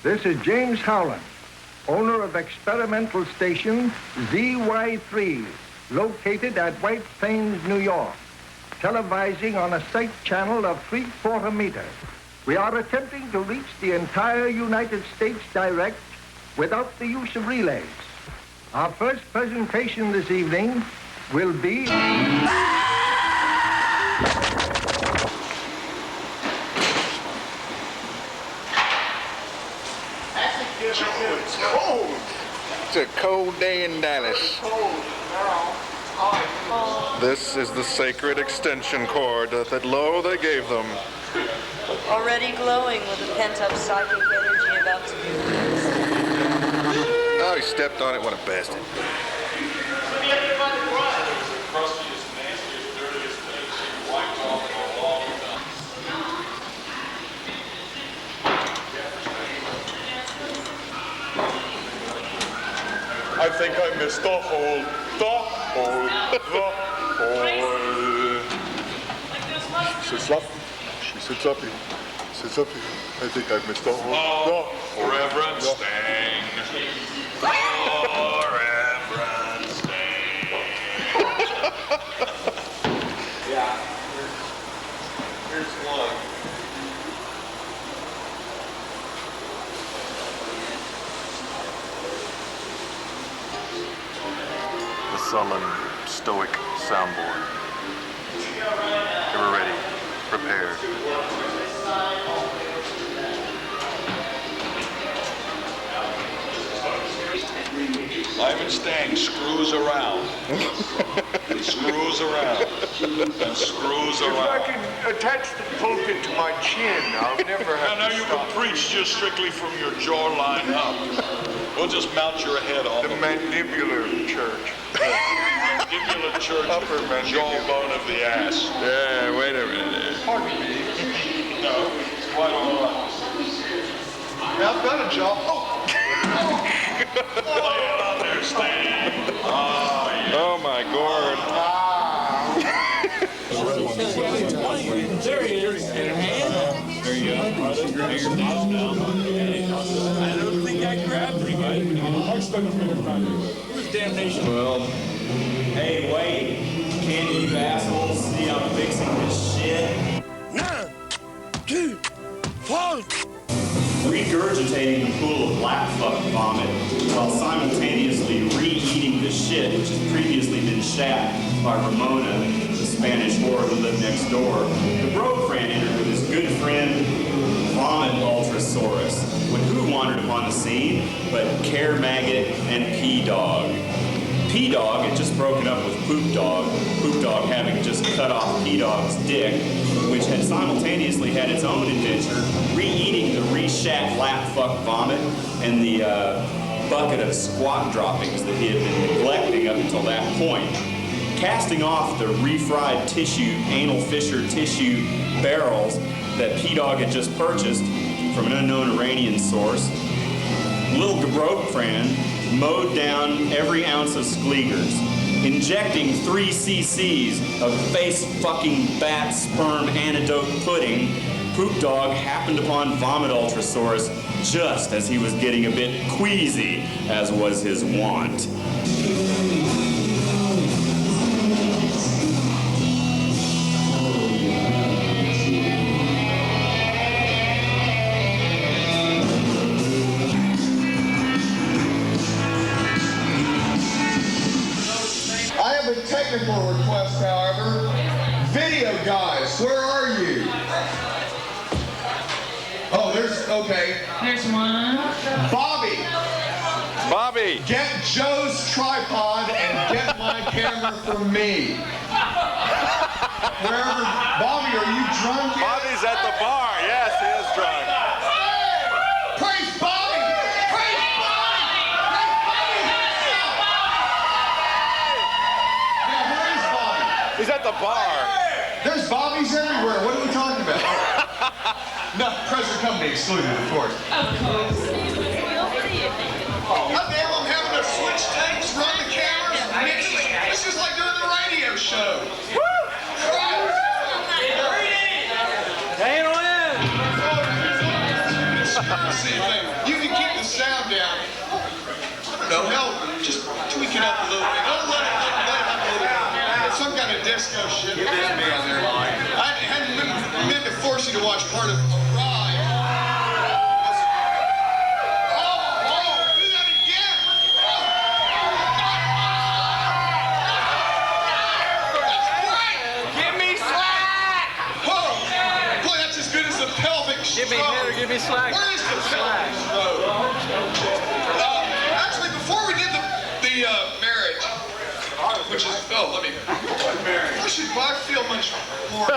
This is James Howland, owner of experimental station ZY3, located at White Plains, New York, televising on a sight channel of 3/4 meters. We are attempting to reach the entire United States direct without the use of relays. Our first presentation this evening will be... It's cold. It's a cold day in Dallas. This is the sacred extension cord that lo they gave them. Already glowing with a pent-up psychic energy about to be released. Oh, he stepped on it. What a bastard. I think I missed the hole. She sits up. She sits up here. Sits up here. I think I missed the hole. Oh, Reverend Stang. Oh, Reverend Stang. Yeah. Here's one. The sullen, stoic soundboard. Ever ready, prepared. Ivan Stang screws around. Screws around. And screws If I around. can attach the pulpit to my chin, I'll never have Now to you stop. can preach just strictly from your jawline up. We'll just mount your head on The mandibular church. mandibular church, Upper mandibular. jawbone of the ass. Yeah, wait a minute. Pardon me. No, it's quite all right. I've got a jaw. Lay it on there, Stang. Oh, yeah. Oh my gourd. There he is. There you go. I don't think I grabbed anybody. Who's damnation? Well, Hey, wait. Can't you assholes see I'm fixing this shit? 1, 2, 4. Regurgitating the pool of black fuck vomit while simultaneously re-eating the shit which has previously been shat by Ramona, the Spanish whore who lived next door. The Brofran entered with his good friend Vomit Ultrasaurus, when who wandered upon the scene but Care Maggot and P-Dog. P-Dog had just broken up with Poop Dog having just cut off P-Dog's dick, which had simultaneously had its own adventure, re-eating the re-shat lap fuck vomit and the bucket of squat droppings that he had been neglecting up until that point. Casting off the refried tissue, anal fissure tissue barrels that P-Dog had just purchased from an unknown Iranian source, Little Gabrofran mowed down every ounce of Skleegers, injecting 3 cc's of face-fucking bat sperm antidote pudding. Poop Dog happened upon Vomit Ultrasaurus just as he was getting a bit queasy, as was his wont. Technical request, however. Video guys, where are you? Oh, okay. There's one. Bobby! Get Joe's tripod and get my camera from me. Wherever, Bobby, are you drunk yet? Bobby's at the bar. Yes, he is drunk. Praise Bobby! Praise Bobby! Praise Bobby! Now, where is Bobby? He's at the bar. There's Bobbies everywhere. What are we talking about? No, present company excluded, of course. Of course. Oh, damn, I'm having to switch takes, run the cameras, mix it. It's just like doing the radio show. Woo! Hang on in. See you later. You though. Hell, just tweak it up a little bit. Let it have a little bit. Some kind of disco shit. It is me on there. I hadn't meant to force you to watch part of a ride. Oh, do that again. That's great. Give me slack! Whoa. Boy, that's as good as the pelvic stroke. Give me slack. Where is the pelvic stroke? Actually, before we did the marriage, which is, let me, I feel much more.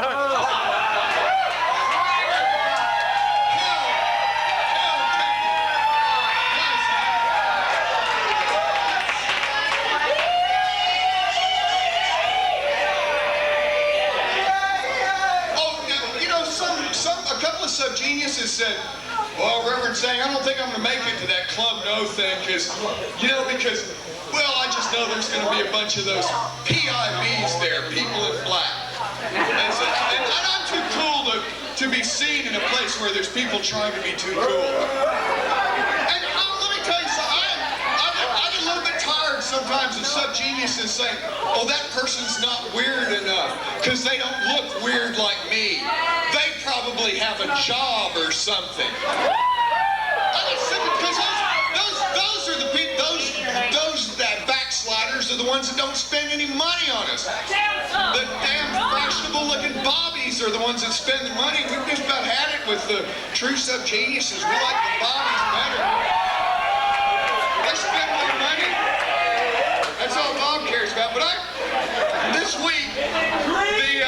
A couple of SubGeniuses said, well, Reverend Stang, I don't think I'm going to make it to that Club No thing because, well, I just know there's going to be a bunch of those PIBs there, people in black. And I'm too cool to be seen in a place where there's people trying to be too cool. And let me tell you something, I get a little bit tired sometimes of SubGeniuses saying, oh, that person's not weird enough because they don't look weird like me. They probably have a job or something. I get sick of because those are the people, those backsliders are the ones that don't spend any money on us. The damn fashionable looking bobbies are the ones that spend the money. We've just about had it with the true SubGeniuses. We like the bobbies better. They spend more money. That's all Bob cares about. But this week, the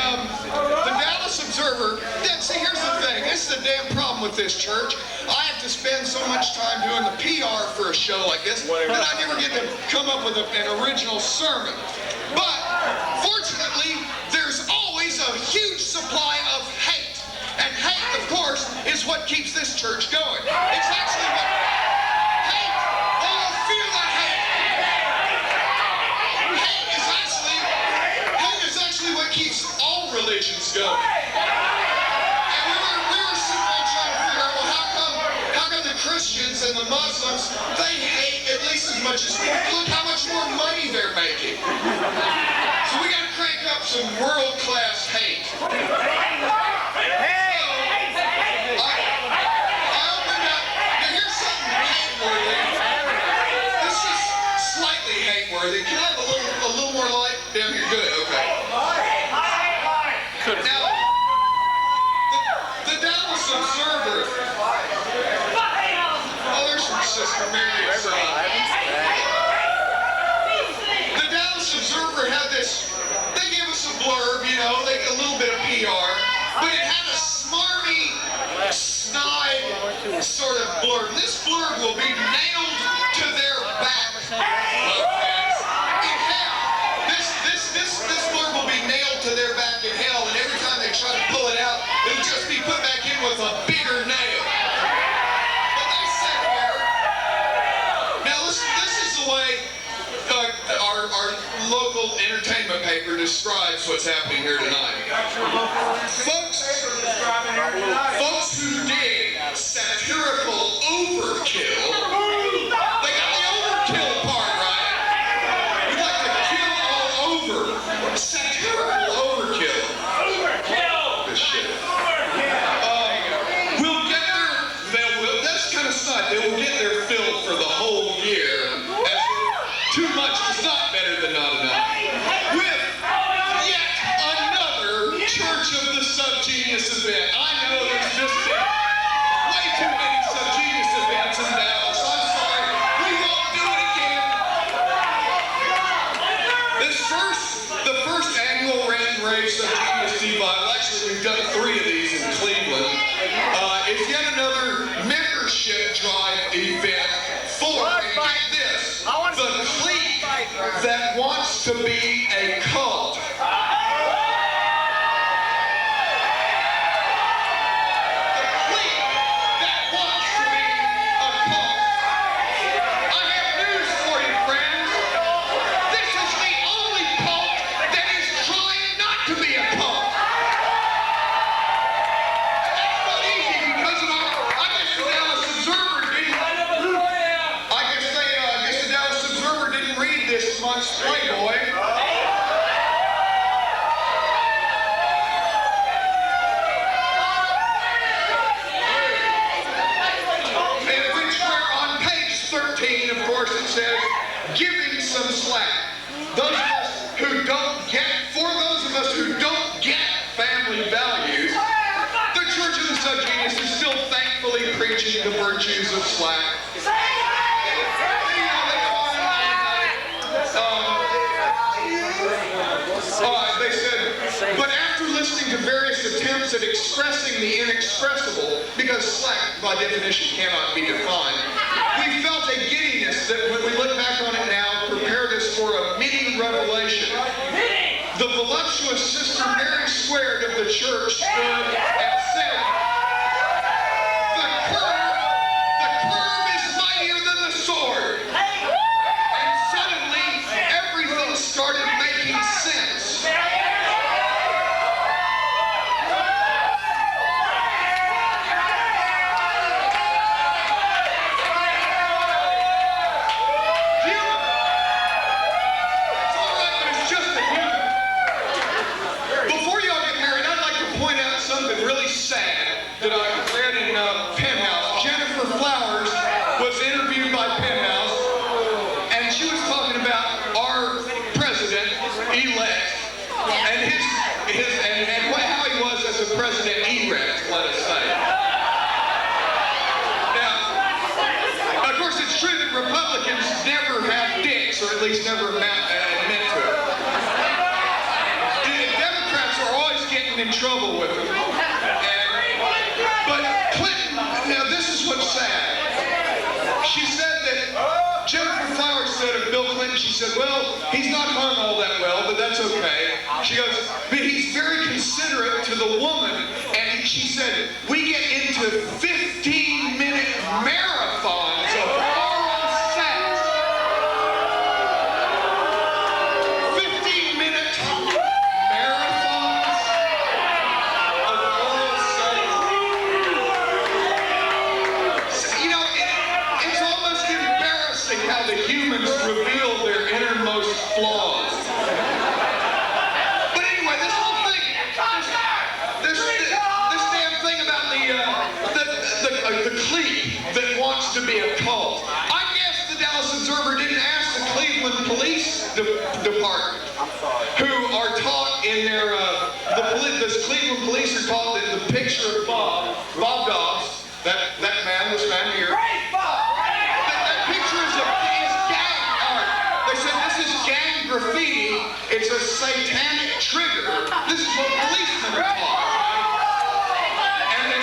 Dallas Observer, see, here's the thing. This is the damn problem with this church. I have to spend so much time doing the PR for a show like this that I never get to come up with an original sermon. But, fortunately, there's always a huge supply of hate. And hate, of course, is what keeps this church going. It's actually what... Hate! Oh, feel that hate! Hate is actually what keeps all religions going. Christians and the Muslims, they hate at least as much as we. Look how much more money they're making. So we got to crank up some world-class hate. I opened up. Now here's something hate-worthy. This is slightly hate-worthy. Can I have a little more light down here? Good. Okay. Now, the Dallas Observer. Sister Mary. The Dallas Observer had this, they gave us a blurb, a little bit of PR, but it had a smarmy, snide sort of blurb. This blurb will be nailed to their back. In hell. This blurb will be nailed to their back in hell, and every time they try to pull it out, it'll just be put back in with a bigger nail. Our local entertainment paper describes what's happening here tonight. Folks who dig satirical overkill, they got the overkill part right. We like to kill all over. Satirical overkill. This shit. That's kind of sad. They will get their fill for the whole year. Too much is not better than not enough. With yet another Church of the SubGenius event. I know there's just way too many SubGenius events in Dallas. I'm sorry. We won't do it again. The first annual Rand and Rave SubGenius Devival, actually we've done 3 of these in Cleveland, is yet another membership drive event for, and get this, the clique that wants to be a cult. The clique that wants to be a cult. I have news for you, friends. This is the only cult that is trying not to be a cult. That's not easy because of I guess the Dallas Observer didn't. I guess the Dallas once Playboy. And which where on page 13, of course, it says, giving some slack. Those of us who don't get, for those of us who don't get family values, the Church of the SubGenius is still thankfully preaching the virtues of slack. They said, but after listening to various attempts at expressing the inexpressible, because slack by definition cannot be defined, we felt a giddiness that when we look back on it now prepared us for a mini revelation. The voluptuous Sister Mary Squared of the church stood and said, the curve is mightier than the sword. And suddenly, everything started making sense. That I read in Penthouse. Jennifer Flowers was interviewed by Penthouse, and she was talking about our president-elect and how he was as a president-erect, let us say. Now, of course, it's true that Republicans never have dicks, or at least never admit to it. Democrats are always getting in trouble with them. But Clinton, now this is what's sad. She said that, Jennifer Flowers said of Bill Clinton, she said, well, he's not hung all that well, but that's okay. She goes, but he's very considerate to the woman, and she said, we get into 15-minute marathons of oral sex. 15-minute marathons of oral sex. You know, it's almost embarrassing how the humans reveal their innermost flaws. But anyway, this whole thing, this damn thing about the clique that wants to be a cult. I guess the Dallas Observer didn't ask the Cleveland Police Department, who are taught in their, the Cleveland Police are taught that the picture of Bob Dobbs, that man here, that picture is gang art. They said this is gang graffiti. It's a satanic trigger. This is what policemen are taught. And the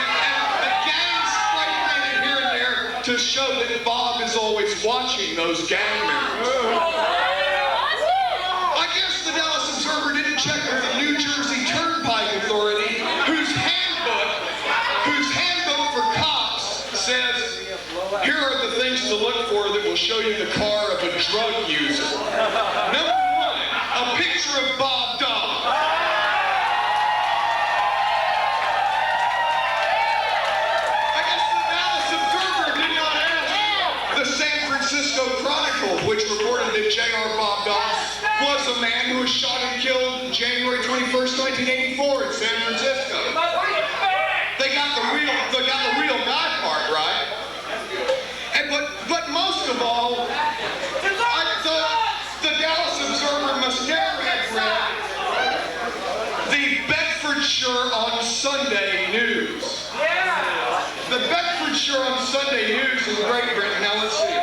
gang spray painted here and there to show that Bob is always watching those gang members. I guess the Dallas Observer didn't check with the New Jersey Turnpike Authority, whose handbook for cops says, here are the things to look for that will show you the car of a drug user. Number one, a picture of Bob Dobbs. I guess the Dallas Observer did not ask the San Francisco Chronicle, which reported that J.R. Bob Dobbs was a man who was shot and killed January 21st, 1984 in San Francisco. They got the real guy part right. And but most of all, I thought the Dallas Observer must never have read the Bedfordshire on Sunday News. The Bedfordshire on Sunday News in Great Britain. Now let's see.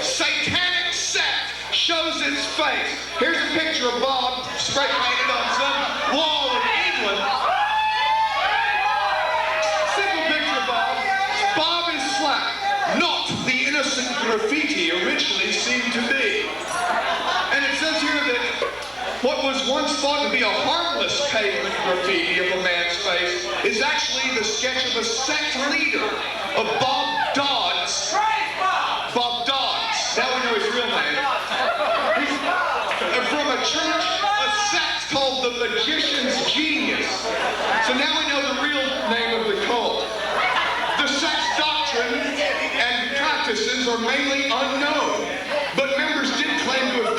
Satanic sect shows its face. Here's a picture of Bob spray painted on some wall in England. Simple picture of Bob. Bob is slack, not the innocent graffiti originally seemed to be. And it says here that what was once thought to be a harmless pavement graffiti of a man's face is actually the sketch of a sect leader, of Bob Dodds. Bob Dodds. Now we know his real name. He's from a church, a sect called the Magician's Genius. So now we know the real name of the cult. The sect's doctrine and practices are mainly unknown, but members did claim to have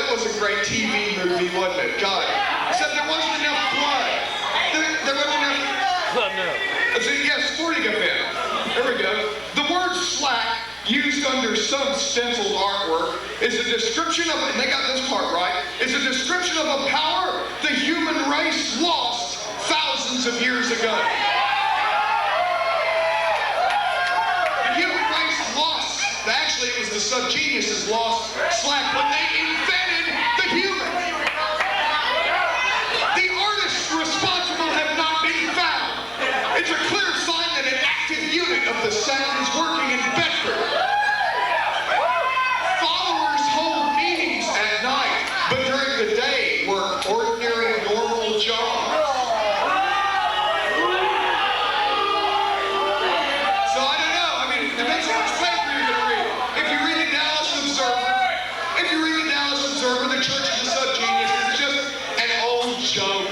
that was a great TV movie, wasn't it? God. Except there wasn't enough blood. There wasn't enough... Oh, no. Yeah, sporting event. There we go. The word slack, used under some stenciled artwork, is a description of, and they got this part right, is a description of a power the human race lost thousands of years ago. The human race lost, actually it was the SubGeniuses lost slack when they invented the human. The artists responsible have not been found. It's a clear sign that an active unit of the sound is working in Bedford. Followers hold meetings at night, but during the day work ordinary, normal jobs. So I don't know. I mean, it depends on which paper you're going to read. If you read the Dallas Observer, the Church of the SubGenius is just an old joke.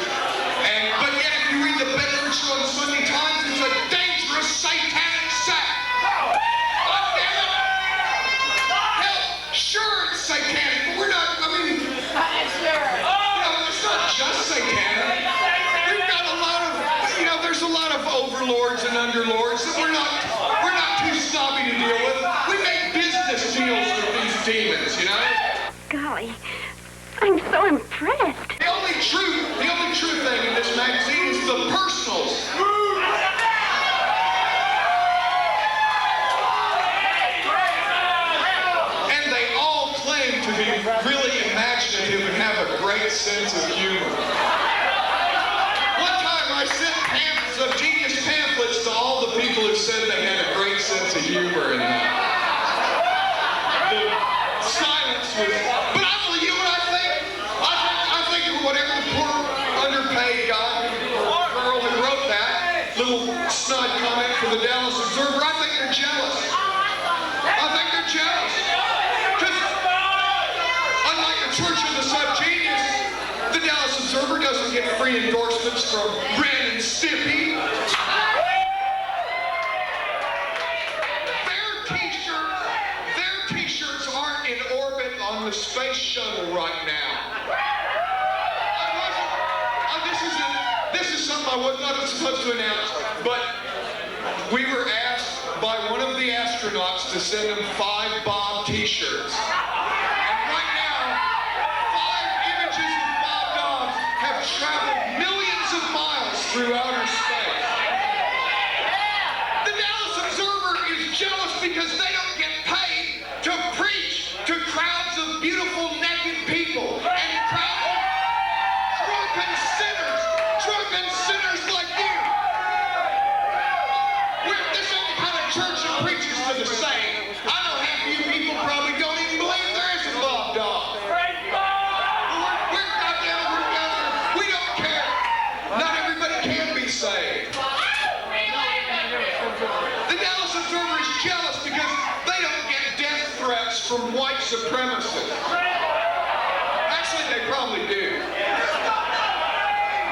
But yet, if you read the Bedford Show on the Sunday Times, it's a dangerous satanic sect. God damn it! Hell, sure it's satanic, but we're not. I mean, it's not just satanic. We've got a lot of, there's a lot of overlords and underlords that we're not too snobby to deal with. We make business deals with these demons, Golly, I'm so impressed. The only true thing in this magazine is the personals. And they all claim to be really imaginative and have a great sense of humor. One time I sent SubGenius pamphlets to all the people who said they had a great sense of humor, and the silence was... But I'll tell you what I think. I think whatever the poor underpaid guy or girl who wrote that little snide comment for the Dallas Observer, I think they're jealous. Because unlike the Church of the SubGenius, the Dallas Observer doesn't get free endorsements from Ren and Stimpy. Their t-shirts aren't in orbit on the space shuttle right now. This is something I was not supposed to announce, but we were asked by one of the astronauts to send them 5 Bob t-shirts. And right now, 5 images of Bob dogs have traveled millions of miles through outer space. The Dallas Observer is jealous because they don't get paid to preach to crowds of beautiful naked people and crowds of drunken sinners like you. This ain't the kind of church that preaches to the saint. I know half of you people probably don't even believe there is a Bob dog. We're goddamn together. We don't care. Not everybody can be saved. The Dallas Observer is jealous because they don't get death threats from white supremacists. Actually, they probably do.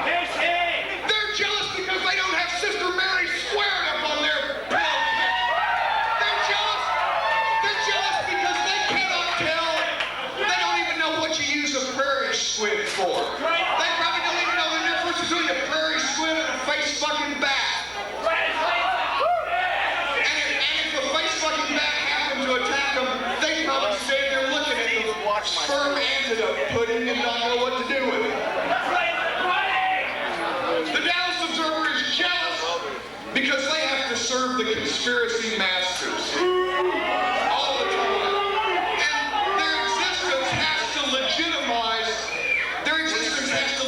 They're jealous because they don't have Sister Mary squared up on their pillow. They're jealous because they cannot tell. They don't even know what you use a prairie squid for. They probably don't even know the difference between a prairie squid and a face fucking bat. And if a face fucking bat happened to attack them, they probably stand there looking at the sperm antidote pudding and not know what to do with it. The Dallas Observer is jealous because they have to serve the conspiracy masters all the time. And their existence has to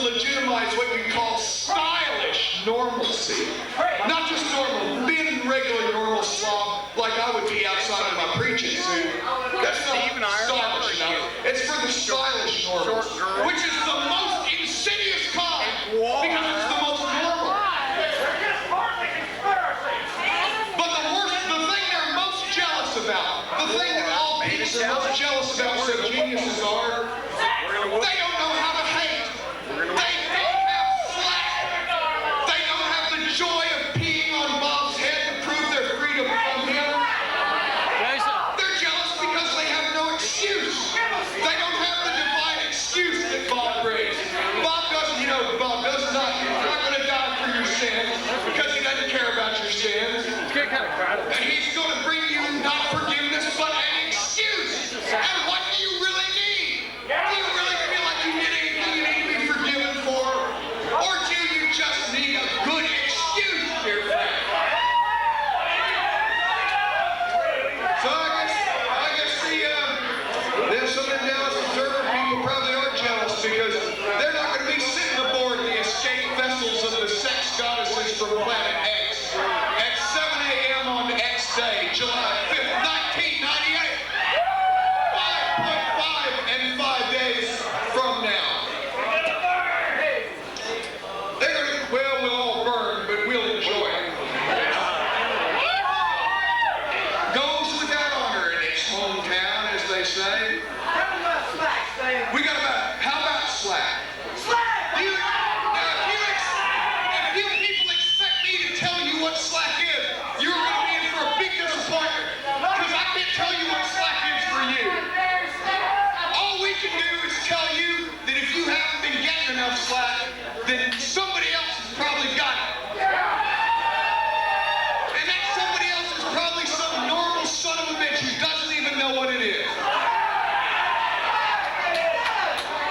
legitimize what you call stylish normalcy. Not just normal, being regular normal slob like I would be outside of my preaching suit. That's not stylish enough. It's for the stylish normal, which is the most insidious kind because it's the most normal. But the thing they're most jealous about, the thing that all people are most jealous about SubGeniuses are, they don't know how to hate. They don't have slack. They don't have the joy of peeing on Bob's head to prove their freedom from him. They're jealous because they have no excuse. They don't have the divine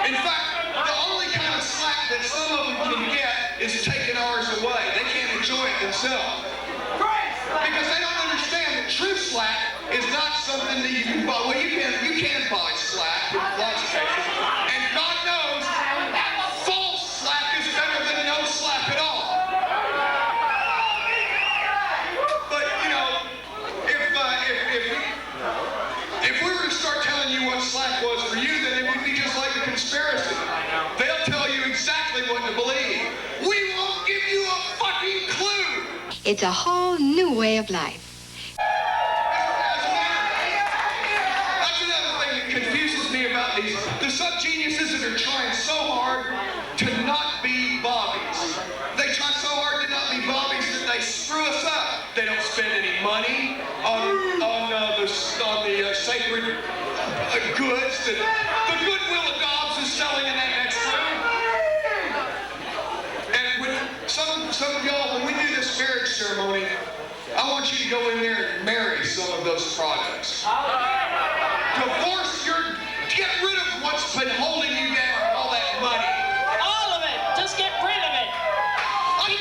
In fact, the only kind of slack that some of them can get is taking ours away. They can't enjoy it themselves. Because they don't understand that true slack is not something that you can buy. Well, you can buy slack in lots of cases. And God knows, false slack is better than no slack at all. But, you know, if we were to start telling you what slack was for you, then it would be just like a conspiracy. They'll tell you exactly what to believe. We won't give you a fucking clue. It's a whole new way of life. That's another thing that confuses me about the subgeniuses that are trying so hard to not be bobbies. They try so hard to not be bobbies that they screw us up. They don't spend any money on the sacred goods that the Goodwill of Dobbs is selling in that next room. And when some of y'all, when we do this marriage ceremony, I want you to go in there and marry some of those products. Get rid of what's been holding you down, all that money. All of it. Just get rid of it.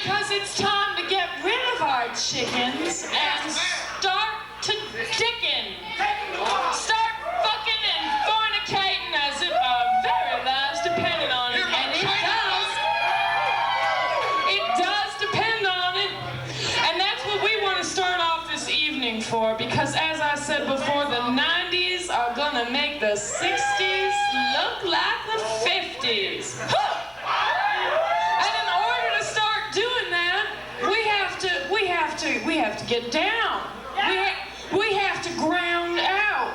Because it's time to get rid of our chickens and start to dickin'. Start fucking and fornicating as if our very lives depended on it. And it does. It does depend on it. And that's what we want to start off this evening for. Because as I said before, the 90s are gonna make the 60s look like the 50s. And in order to start doing that, we have to get down. We have to ground out.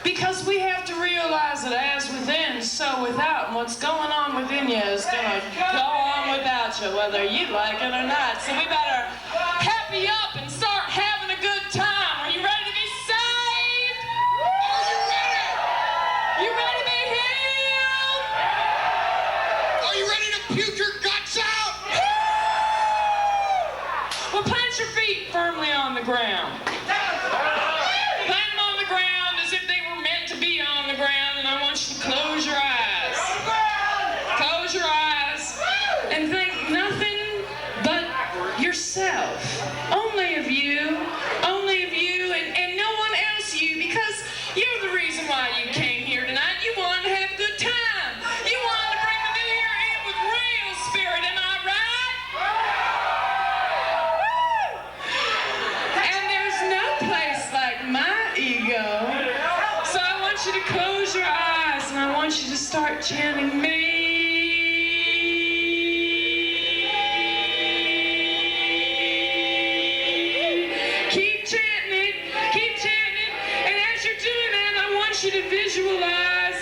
Because we have to realize that as within, so without. And what's going on within you is gonna go on without you, whether you like it or not. So we better happy up and start having a good time. Are you ready to be saved? Are you ready? You ready to be healed? Are you ready to puke your guts out? Well, plant your feet firmly on the ground. Plant them on the ground as if they were meant to be on the ground, and I want you to close your eyes. Close your eyes and think nothing but yourself. Only of you, and no one else you, because you're the reason why you came here tonight. You wanted to have a good time. You wanted to bring the new year in with real spirit, am I right? And there's no place like my ego. So I want you to close your eyes and I want you to start chanting me. Keep chanting it. And as you're doing that, I want you to visualize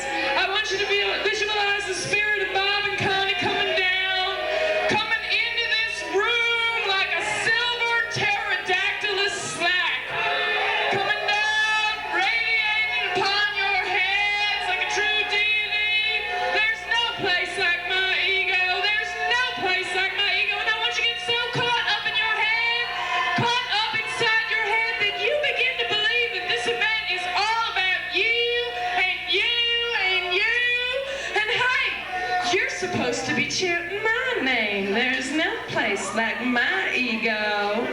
the spirit of Bob and Connie coming down, coming into this room like a silver pterodactylus slack, coming down, radiating upon your heads like a true deity. There's no place like my ego. There's no place like my ego. And I want you to get so caught up in your head, caught up inside your head, that you begin to believe that this event is all about you and you and you. And hey, you're supposed to be chanting my name. There's no place like my ego.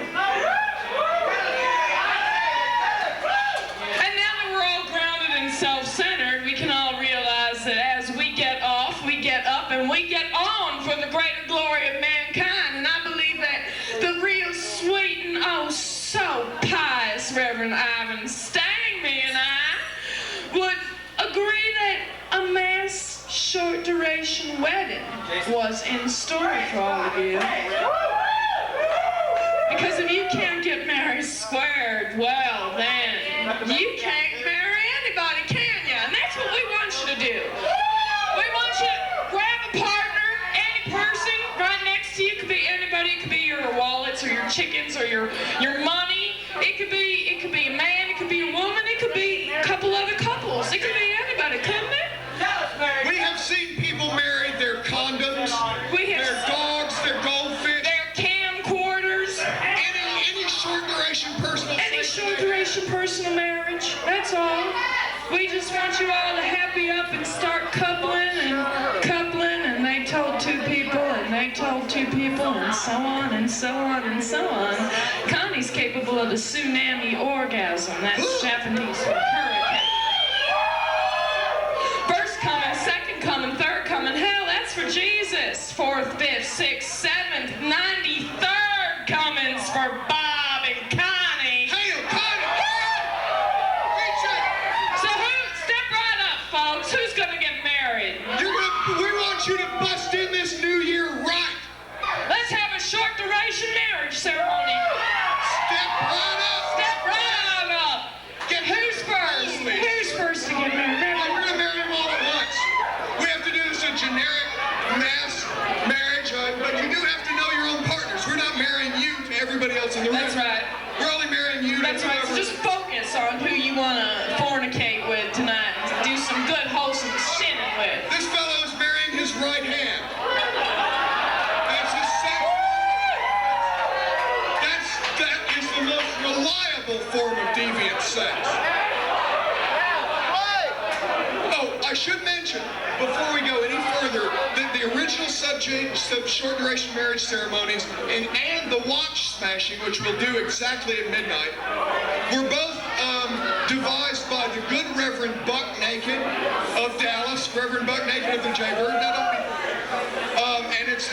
And now that we're all grounded and self-centered, we can all realize that as we get off, we get up, and we get on for the greater glory of mankind. And I believe that the real sweet and oh so pious Reverend Ivan Stang, me and I, would agree that a mass short duration wedding was in store for all of you. Because if you can't get married squared, well then, you can't marry anybody, can you? And that's what we want you to do. We want you to grab a partner, any person right next to you. It could be anybody. It could be your wallets or your chickens or your money. It could be a man. It could be a woman. It could be a couple other couples. It could be anybody, couldn't it? We have seen people marry their condoms, their dogs, their goldfish, their camcorders, any short duration personal marriage. That's all. We just want you all to happy up and start coupling and I told two people, and so on and so on and so on. Connie's capable of the tsunami orgasm. That's Japanese for hurricane. First coming, second coming, third coming. Hell, that's for Jesus. Fourth, fifth, sixth, seventh, 93rd comings for Bob and Connie. Hail, Connie! So step right up, folks. Who's gonna get married? We want you to bust in this new year right. Let's have a short duration marriage ceremony. Step right up. Step right on up. Who's first? Who's first to get married? We're going to marry them all at once. We have to do this a generic mass marriage, but you do have to know your own partners. We're not marrying you to everybody else in the room. That's right. We're only marrying you to That's right. So just focus on who you want to fornicate with tonight. Do some good, wholesome sinning with. This fellow is marrying his right hand. That's his second. That is the most reliable form of deviant sex. Oh, I should mention, before we go any further, that the original short duration marriage ceremonies and the watch smashing, which we'll do exactly at midnight, were both devised by the good Reverend Buck Naked of Dallas, Reverend Buck Naked of the Jaybird.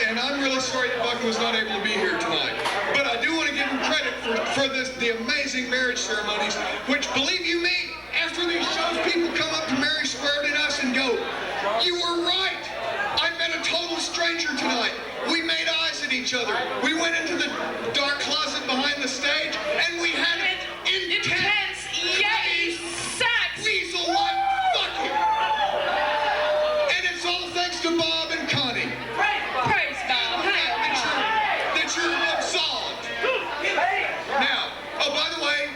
And I'm really sorry that Buck was not able to be here tonight. But I do want to give him credit for the amazing marriage ceremonies, which, believe you me, after these shows, people come up to Mary Squared and us and go, "You were right. I met a total stranger tonight. We made eyes at each other. We went into the dark closet behind the stage, and we had an intense, yay, sex, weasel-like fucking. And it's all thanks to Bob and Connie. Praise God. That you're absolved. Now, oh, by the way,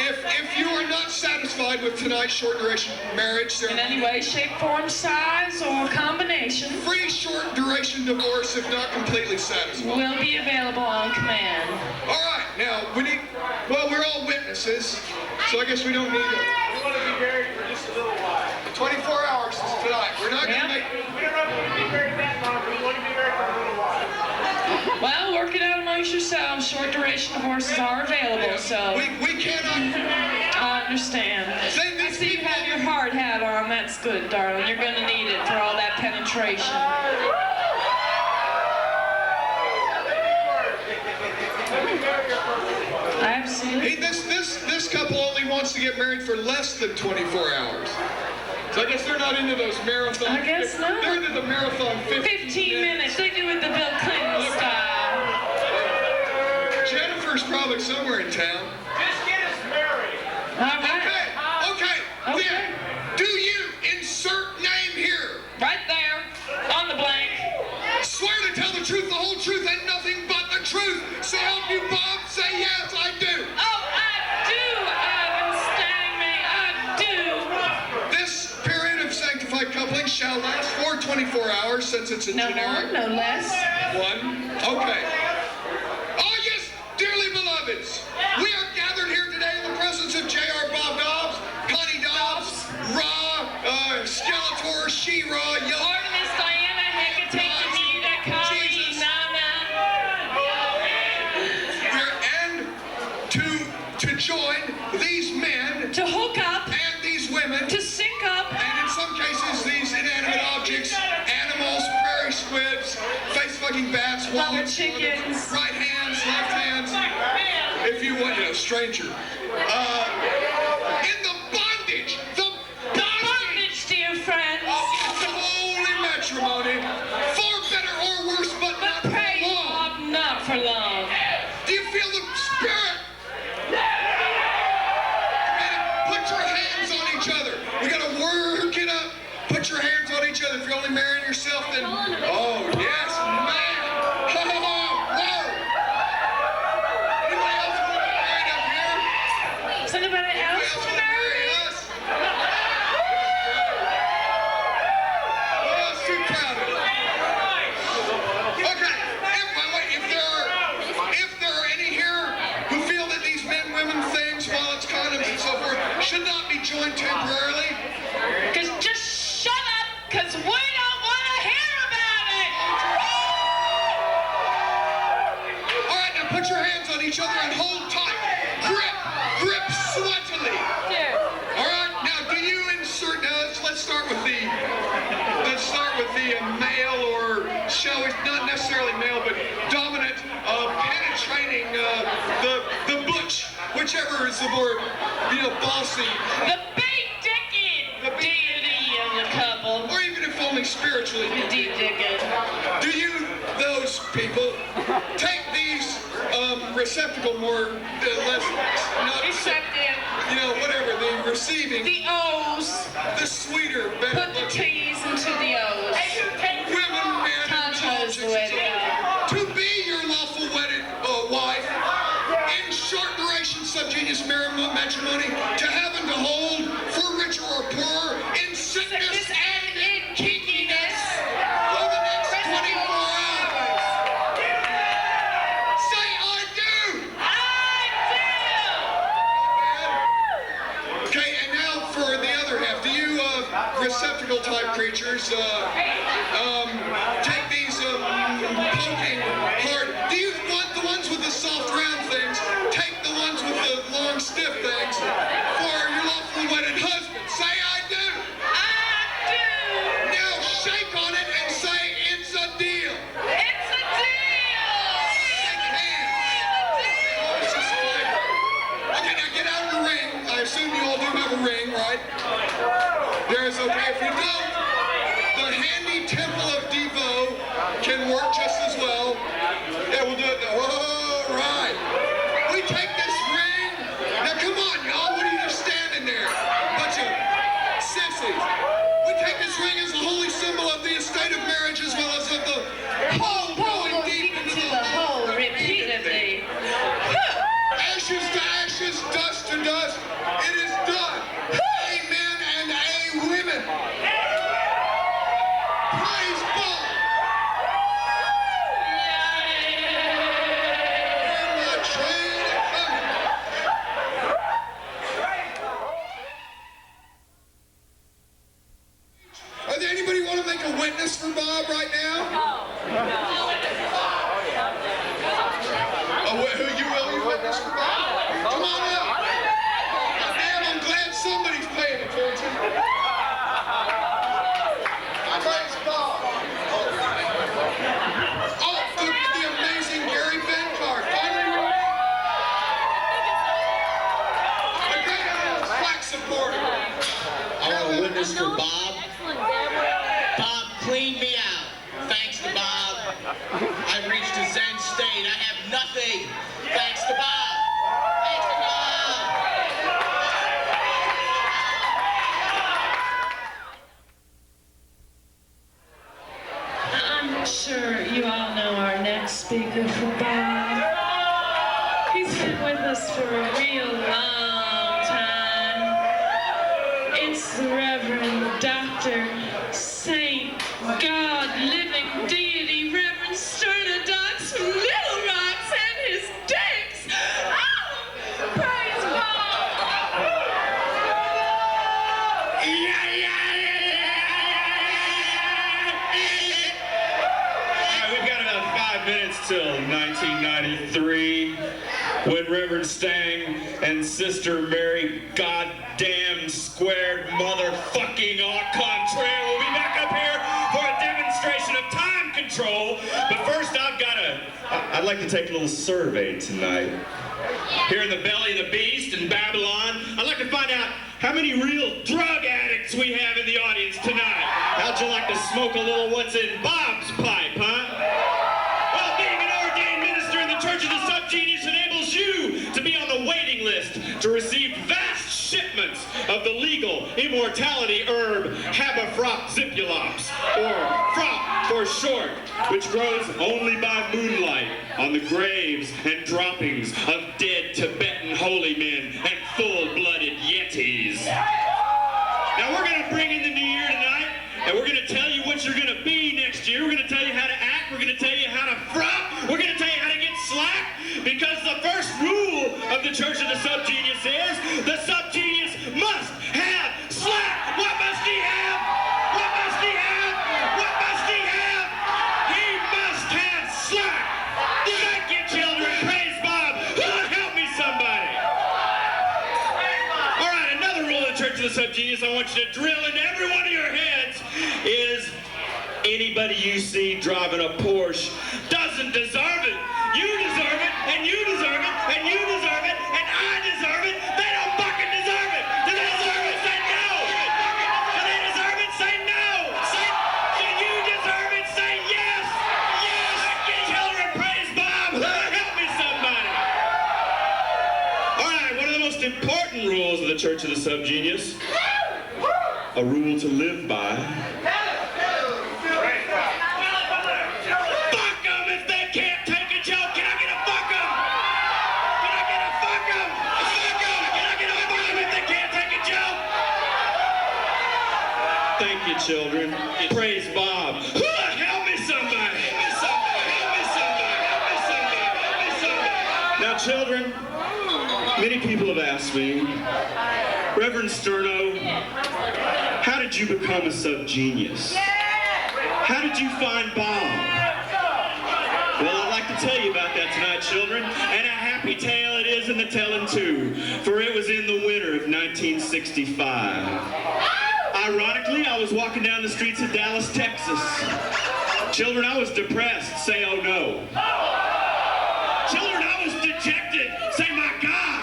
if you are not satisfied with tonight's short duration marriage ceremony, in any way, shape, form, size, or combination, free short duration divorce if not completely satisfied will be available on command. All right, now we're all witnesses, so I guess we don't need to. We want to be married for just a little while. 24 hours tonight. We're not going to make. We don't know if we're going to be married that long, but we want to be married for a little while. Well, work it out amongst yourselves. Short duration divorces are available, so. We cannot. I understand. I see you have your hard hat on. That's good, darling. You're going to need it for all that penetration. Absolutely. This couple only wants to get married for less than 24 hours. So I guess they're not into those marathon. I guess not. They're into the marathon 15 minutes. They do it the Bill Clinton style. Jennifer's probably somewhere in town. Just get us married. All right. Okay. Then, do you insert name here? Right there. On the blank. Swear to tell the truth, the whole truth, and nothing but the truth. So help you, Bob. Say yes, I do. Oh, I do, Stang, I do. This period of sanctified coupling shall last for 24 hours since it's a generic. No less. One. Okay. Oh, yes, dearly beloveds. We are gathered here today in the presence of J.R. Bob Dobbs, Connie Dobbs, Ra, Skeletor, She-Ra, Artemis, Diana, Hecate, Demeter, Kali, Nana. And to join these men, to hook up, and these women, to sync up, and in some cases these inanimate objects, animals, prairie squibs, face-fucking bats, rubber chickens, right hands, left hands, if you want, stranger. In the bondage, dear friends, of holy matrimony, for better or worse, but not for long. Not for long. Do you feel the spirit? Put your hands on each other. We gotta work it up. Put your hands on each other. If you're only marrying yourself, then oh yes, man. Whoa. Anybody else want to be married up here? Is anybody else want to marry us? Oh, it's too crowded. Okay. If there are any here who feel that these men-women things, while it's condoms and so forth, should not be joined temporarily, just shut up, because we don't want to hear about it. now put your hands on each other and hold tight. Grip sweatily. All right, now do you insert, let's start with the male, or shall we, not necessarily male, but dominant, penetrating, the butch, whichever is the more, bossy. The big dicked deity of the couple. Or even if only spiritually. The deep dicked. Do you, those people, take these receptacle more, less, not Receptive. Whatever, the receiving. The O's. The sweeter, better Put the looking. T's into the O's. Women, men, Tantra's the way to go. to be your lawful wedded wife, in short duration SubGenius matrimony, to heaven to hold, for richer or poorer, in sickness and in kinkiness, for the next 24 hours. Say, I do! Okay, and now for the other half. Do you receptacle type creatures take these poking hard? Do you want the ones with the soft round things? Take the ones with the long stiff things for your lawfully wedded husband. Say, I do. I do. Now shake on it and say, it's a deal. It's a deal. Shake hands. Oh, it's just flavor. Okay, now get out of the ring. I assume you all do have a ring, right? There's, okay, if you don't, the handy temple of Devo can work just as well. Yeah, we'll do it now. All right. We take this ring. Now, come on, y'all. What are you just standing there? Bunch of sissies. We take this ring as a holy symbol of the estate of marriage, as well as of the hole going deep into the hole repeatedly. Ashes to ashes, dust to dust. It is done. Amen and a women. Praise God. And the train coming. Are there anybody want to make a witness for Bob right now? Who you will you witness for Bob? Come on up. Damn, I'm glad somebody's paying attention. Praise God. Oh, the amazing Gary Benkar. Finally, a great black supporter. I want a witness for Bob. Bob cleaned me out. Thanks to Bob, I've reached a Zen state. I have nothing. Thanks to Bob. Thanks to Bob. I'm sure you all know our next speaker for Bob. He's been with us for a real long time. It's the Reverend Dr. Saint God Living Deity Reverend Sternodox from Little Rocks and his dicks. Oh, praise God. We've got about 5 minutes till 1993, when Reverend Stang and Sister Mary goddamn squared motherfucking au contraire will be back up here for a demonstration of time control. But first I'd like to take a little survey tonight. Here in the belly of the beast in Babylon, I'd like to find out how many real drug addicts we have in the audience tonight. How'd you like to smoke a little what's in Bob's pipe, huh? Well, being an ordained minister in the Church of the SubGenius enables you to be on the waiting list to receive vast shipments of the legal immortality herb Habafrop-Zipulops, or Frop for short, which grows only by moonlight on the graves and droppings of dead Tibetan holy men and full-blooded yetis. Now we're going to bring in the new year tonight, and we're going to tell you what you're going to be next year. We're going to tell you how to act. We're going to tell you how to frop. We're going to tell you how to get slack, because the first rule of the Church of the SubGenius is the SubGenius must have slack. What must he have? What must he have? What must he have? He must have slack. Thank you, children. Praise SubGenius, I want you to drill into every one of your heads is anybody you see driving a Porsche doesn't deserve it. You deserve it, and you deserve it, and you deserve it, and I deserve it. They don't fucking deserve it. Do they deserve it? Say no. Do they deserve it? Say no. Do you deserve it? Say yes. Yes. Children, praise Bob. Help me, somebody. All right, one of the most important rules of the Church of the SubGenius, a rule to live by. Thank you, children. Praise Bob. Help me, somebody. Help me, somebody. Help me, somebody. Help me, somebody. Help me, somebody. Now, children, many people have asked me, Reverend Sterno, how did you become a SubGenius? How did you find Bob? Well, I'd like to tell you about that tonight, children, and a happy tale it is in the telling too, for it was in the winter of 1965. Ironically, I was walking down the streets of Dallas, Texas. Children, I was depressed. Say, oh no. Children, I was dejected. Say, my God.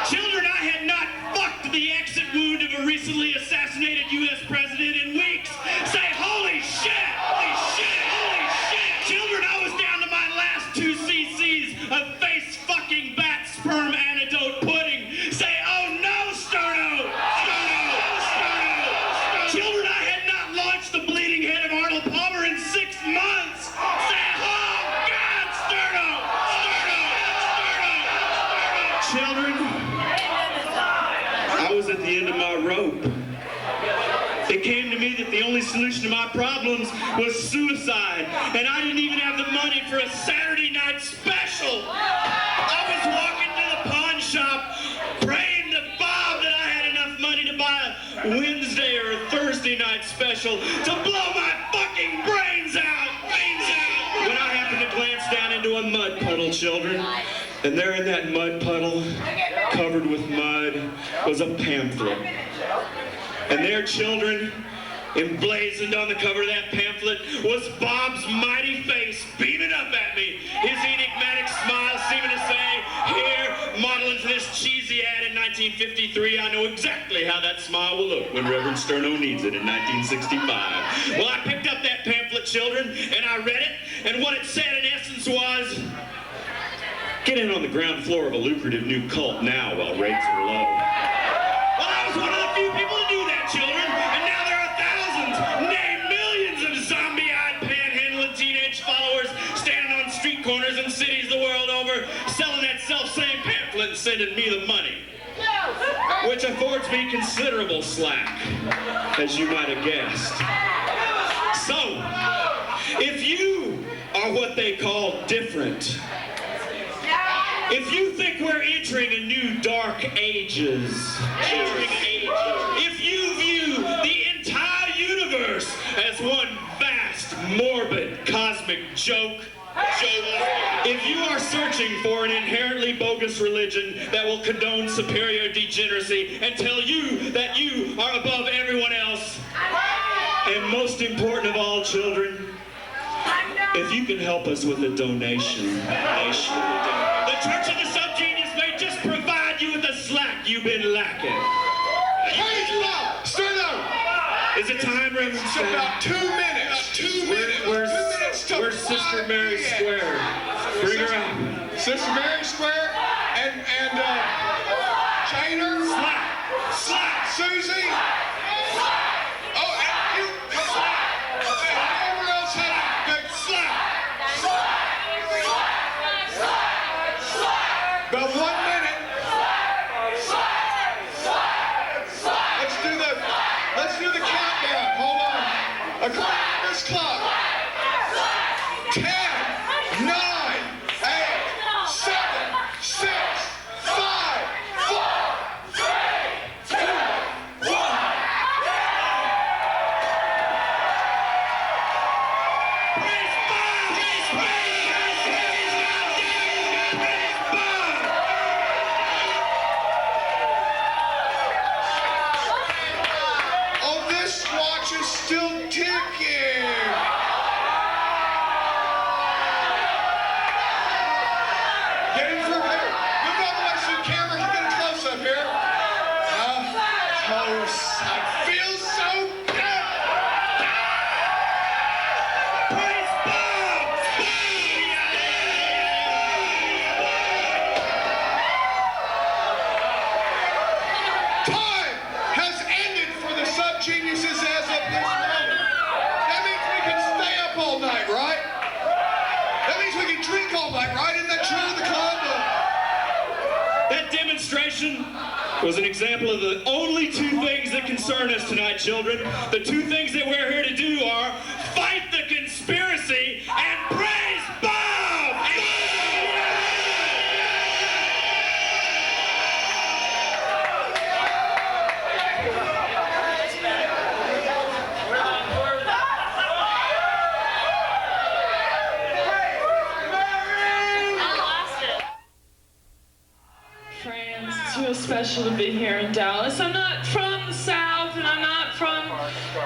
Children, I had not fucked the exit wound of a recently assassinated U.S. president in weeks. Say, holy shit. Holy shit. Holy shit. Children, I was down to my last 2 cc's of face-fucking bat sperm antidote pudding. Say, oh no, Sterno. Children, I had not launched the bleeding head of Arnold Palmer in 6 months. Say, oh, God, Sterno! Children, I was at the end of my rope. It came to me that the only solution to my problems was suicide, and I didn't even have the money for a Saturday night special. I was walking to the pawn shop, praying to Bob that I had enough money to buy a Wednesday or a Thursday night special to blow my fucking brains out! When I happened to glance down into a mud puddle, children, and there in that mud puddle, covered with mud, was a pamphlet. And there, children, emblazoned on the cover of that pamphlet was Bob's mighty face beaming up at me, his enigmatic smile seeming to say, here, modeling for this cheesy ad in 1953, I know exactly how that smile will look when Reverend Sterno needs it in 1965. Well, I picked up that pamphlet, children, and I read it, and what it said in essence was, get in on the ground floor of a lucrative new cult now while rates are low. Well, I was one of the few people to do that, children, and now there are thousands, nay, millions of zombie-eyed, panhandling teenage followers standing on street corners in cities the world over, selling that self-same pamphlet and sending me the money. Which affords me considerable slack, as you might have guessed. So, if you are what they call different, if you think we're entering a new dark ages, if you view the entire universe as one vast, morbid, cosmic joke, if you are searching for an inherently bogus religion that will condone superior degeneracy and tell you that you are above everyone else, and most important of all, children, if you can help us with a donation, the Church of the SubGenius may just provide you with the slack you've been lacking. Praise the Lord! Sterno! Is it time, Reverend? It's about 2 minutes. 2 minutes. Where's Sister Mary Square? Bring her out. Sister Mary Square and Chainer. Slack. Susie. Oh, and you. Everyone else had a big slack. About 1 minute. Let's do the countdown. Hold on. According to this clock. 10, 9, 8, 7, 6, 5, 4, 3, 2, 1. Praise God! Praise God! Praise God! demonstration was an example of the only two things that concern us tonight, children. The two things that we're here to do are fight the conspiracy and praise Bob! It's real special to be here in Dallas. I'm not from the South, and I'm not from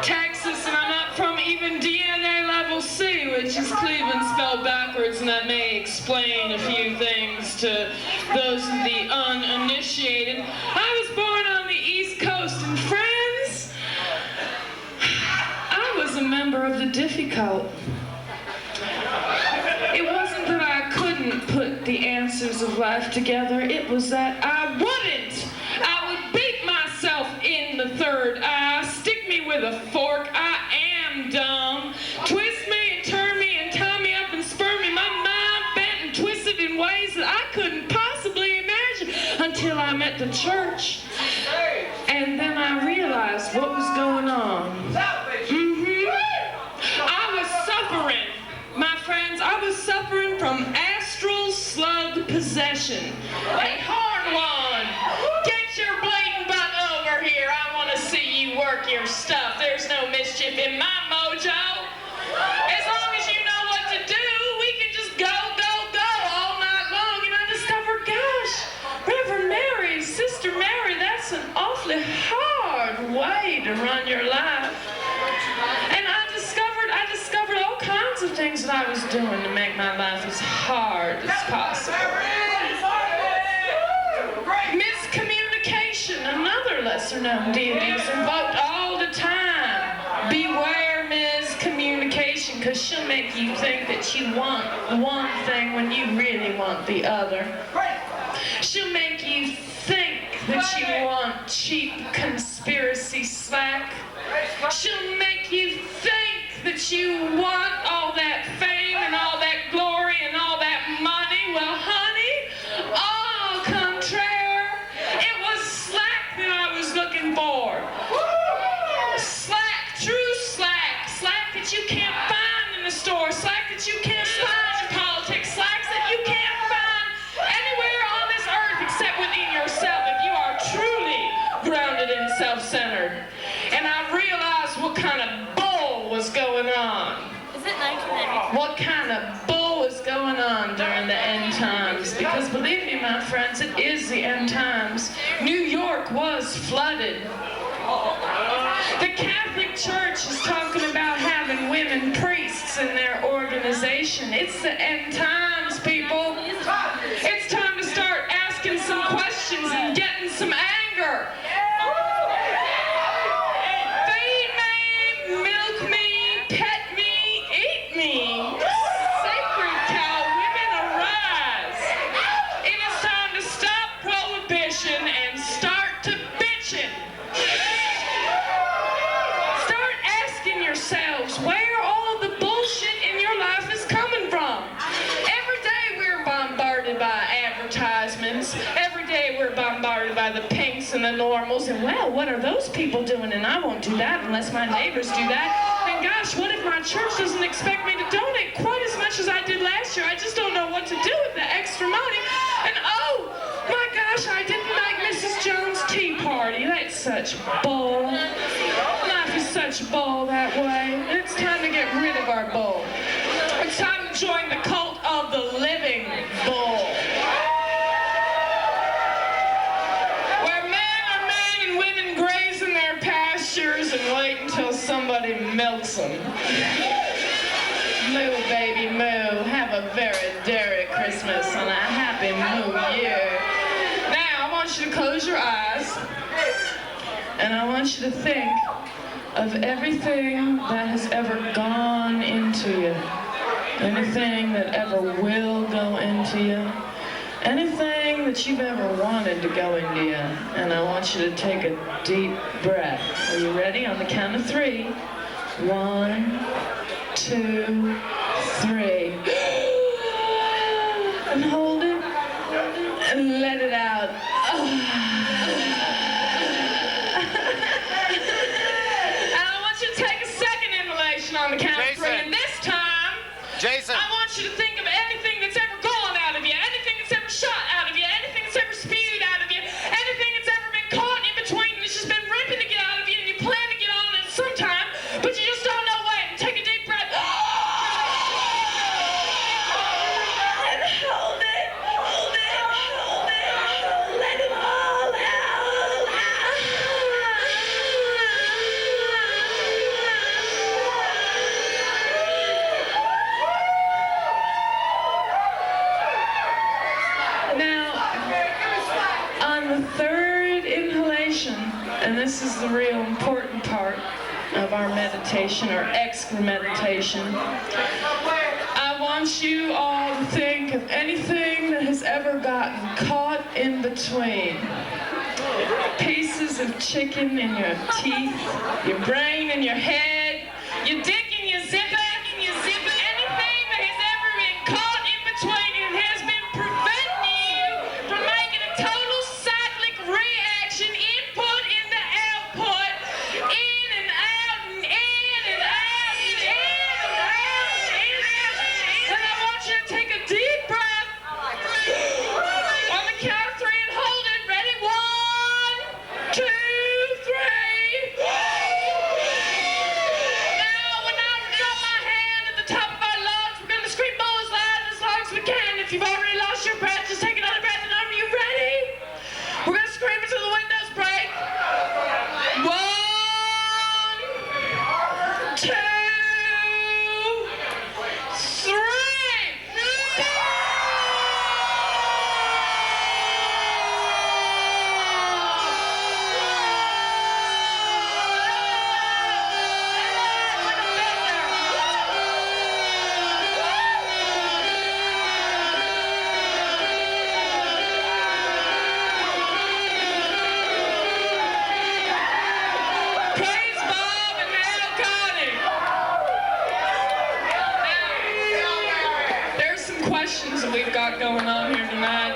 Texas, and I'm not from even DNA level C, which is Cleveland spelled backwards, and that may explain a few things to those of the uninitiated. I was born on the East Coast, and friends, I was a member of the Diffie cult. It wasn't that I couldn't put the answers of life together, it was that I wouldn't. I would beat myself in the third eye, stick me with a fork, I am dumb, twist me and turn me and tie me up and spur me, my mind bent and twisted in ways that I couldn't possibly imagine until I met the church. And then I realized what was going on. I was suffering. My friends, I was suffering from astral slug possession. Hey, horn one, get your bleeding butt over here. I want to see you work your stuff. There's no mischief in my mojo. As long as you know what to do, we can just go all night long. And I discovered, gosh, Reverend Mary, Sister Mary, that's an awfully hard way to run your life. And I discovered all kinds of things that I was doing to make my life as hard as possible. Miscommunication, another lesser-known deity, is invoked all the time. Beware miscommunication, because she'll make you think that you want one thing when you really want the other. She'll make you think that you want cheap conspiracy slack. She'll make you think that you want all that fame and all that glory and all that money. Well, honey, au contraire, it was slack that I was looking for. Slack, true slack, slack that you can't find in the store, slack that you can't find in politics, slacks that you can't find anywhere on this earth except within yourself if you are truly grounded and self-centered. And I realized what kind of bull was going on. Is it 1990? What kind of bull was going on during the end times? Because believe me, my friends, it is the end times. New York was flooded. The Catholic Church is talking about having women priests in their organization. It's the end times, people. It's time to start asking some questions and getting some anger. And start to bitching. Start asking yourselves where all of the bullshit in your life is coming from. Every day we're bombarded by advertisements. Every day we're bombarded by the pinks and the normals. And well, what are those people doing? And I won't do that unless my neighbors do that. And gosh, what if my church doesn't expect me to donate quite as much as I did last year? I just don't know what to do with the extra money. And oh, my gosh, I didn't like Mrs. Jones' tea party. That's such bull. Life is such bull that way. And it's time to get rid of our bull. It's time to join the cult of the living bull. Where men are men and women graze in their pastures and wait until somebody milks them. Moo, baby, moo. Have a very dairy Christmas and a happy New Year. Now, I want you to close your eyes, and I want you to think of everything that has ever gone into you, anything that ever will go into you, anything that you've ever wanted to go into you. And I want you to take a deep breath. Are you ready? On the count of 3. 1, 2, 3. And hold it. And let it out. want you to think of anything that's ever gone out of you, anything that's ever shot out of you, anything that's ever spewed out of you, anything that's ever been caught in between and it's just been ripping to get out of you and you plan to get on it sometime, but you just don't know when. Take a deep breath. And hold it, hold it, hold it, let it all out. Now, on the third inhalation, and this is the real important part of our meditation, or extra meditation, I want you all to think of anything that has ever gotten caught in between. Pieces of chicken in your teeth, your brain in your head, your dick in your zipper, anything that has ever been caught in between and has been preventing you from making a total cyclic reaction, input into output, in and out and in and out and in and out and in and out. And I want you to take a deep breath on the count of 3 and hold it. Ready? 1, 2, 3. Now, when I drop my hand at the top of our lungs, we're going to scream as loud and as long as we can. If you've already lost your breath, just take another breath. And are you ready? We're going to scream until the windows break. 1, 2, 3. Praise Bob and now Connie. Now, there's some questions that we've got going on here tonight.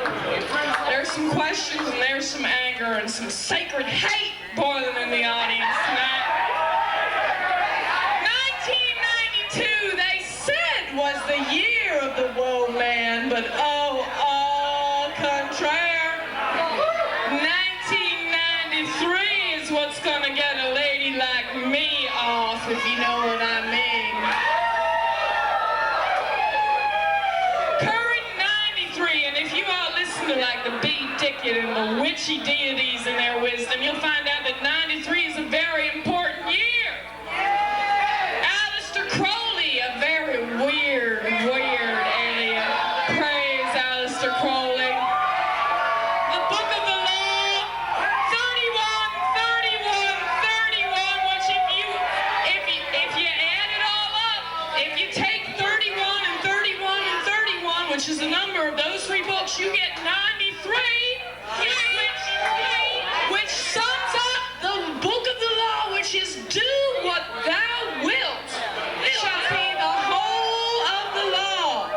There's some questions and there's some anger and some sacred hate boiling in the audience tonight. 1992, they said, was the year of the woe man, but oh, au contraire. 1993 is what's gonna get a lady like me off, if you know what I mean. Current 93, and if you all listen to like the B. Dickett and the witchy deities and their wisdom, you'll find out that 93 is a very important year. Aleister Crowley, a very weird alien. Praise Aleister Crowley. The Book of the Law, 31, 31, 31, which if you add it all up, if you take 31 and 31 and 31, which is the number of those 3 books, you get 93, which sums up the Book of the Law, which is do what thou wilt shall be the whole of the law.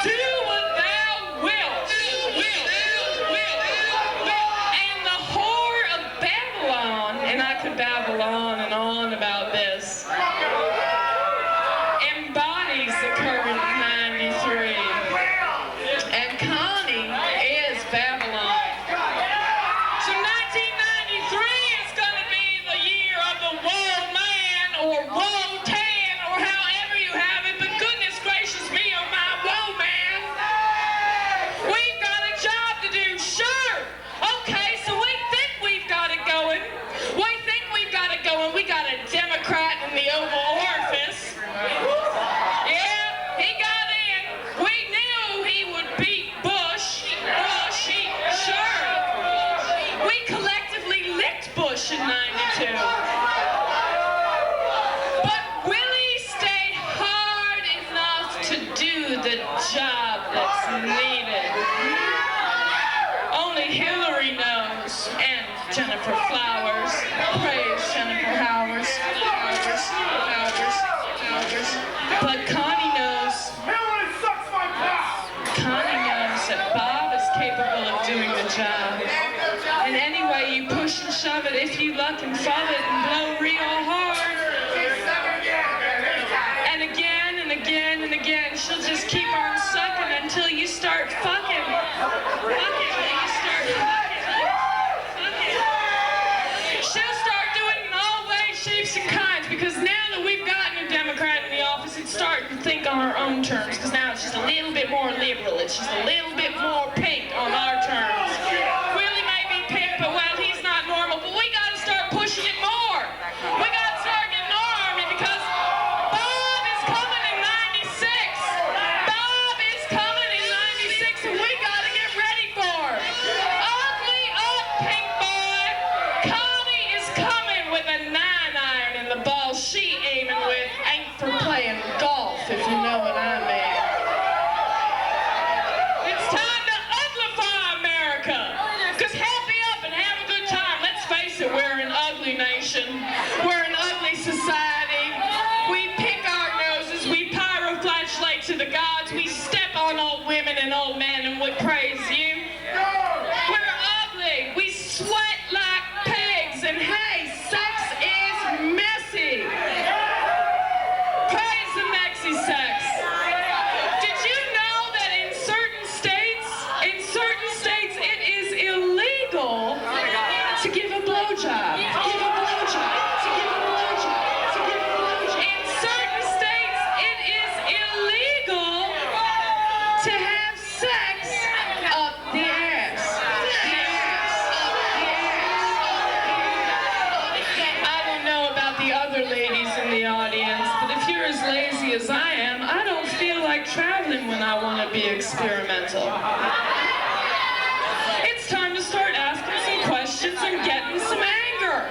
Do what thou wilt. And the whore of Babylon, and I could babble on about this, embodies the current 93. And Connie is Babylon. So 1993 is going to be the year of the woe man, or woe tan, or however you have it, but goodness gracious me, oh my woe man. We've got a job to do, sure. Okay, so we think we've got it going. We got a Democrat in the Oval Office. Yeah, he got in. We knew he would beat Bush. Sure. We collectively licked Bush in 92. But will he stay hard enough to do the job that's needed? Only Hillary knows, and Jennifer Flowers. Praise Jennifer Flowers. But Connie knows. Connie knows that Bob is capable of doing the job. And anyway, you push and shove it, if you luck and fub it and blow real hard, mixed in kinds, because now that we've gotten a Democrat in the office, it's starting to think on our own terms, because now it's just a little bit more liberal. It's just a little bit more pink on our terms. Willie may be pink, but well, he's not normal, but we got to start pushing it more. We got to start getting our army, because Bob is coming in 96. Bob is coming in 96, and we got to get ready for it. Ugly up, pink boy. Connie is coming with a 9-iron, and the ball she aiming with ain't for playing golf, if you know what I mean. It's time to uglify America. Because happy up and have a good time. Let's face it, we're an ugly nation. We're an ugly society. We pick our noses. We pyroflashlight to the gods. We step on old women and old men and we praise you. We're ugly. We sweat like pigs. And hey, sex is messy. Praise the mexy sex. Did you know that in certain states, it is illegal to give a blowjob? In certain states, it is illegal to have sex up the ass. I don't know about the other ladies in the audience, but if you're as lazy as I am, I don't feel like traveling when I want to be experimental. It's time to start asking some questions and getting some anger.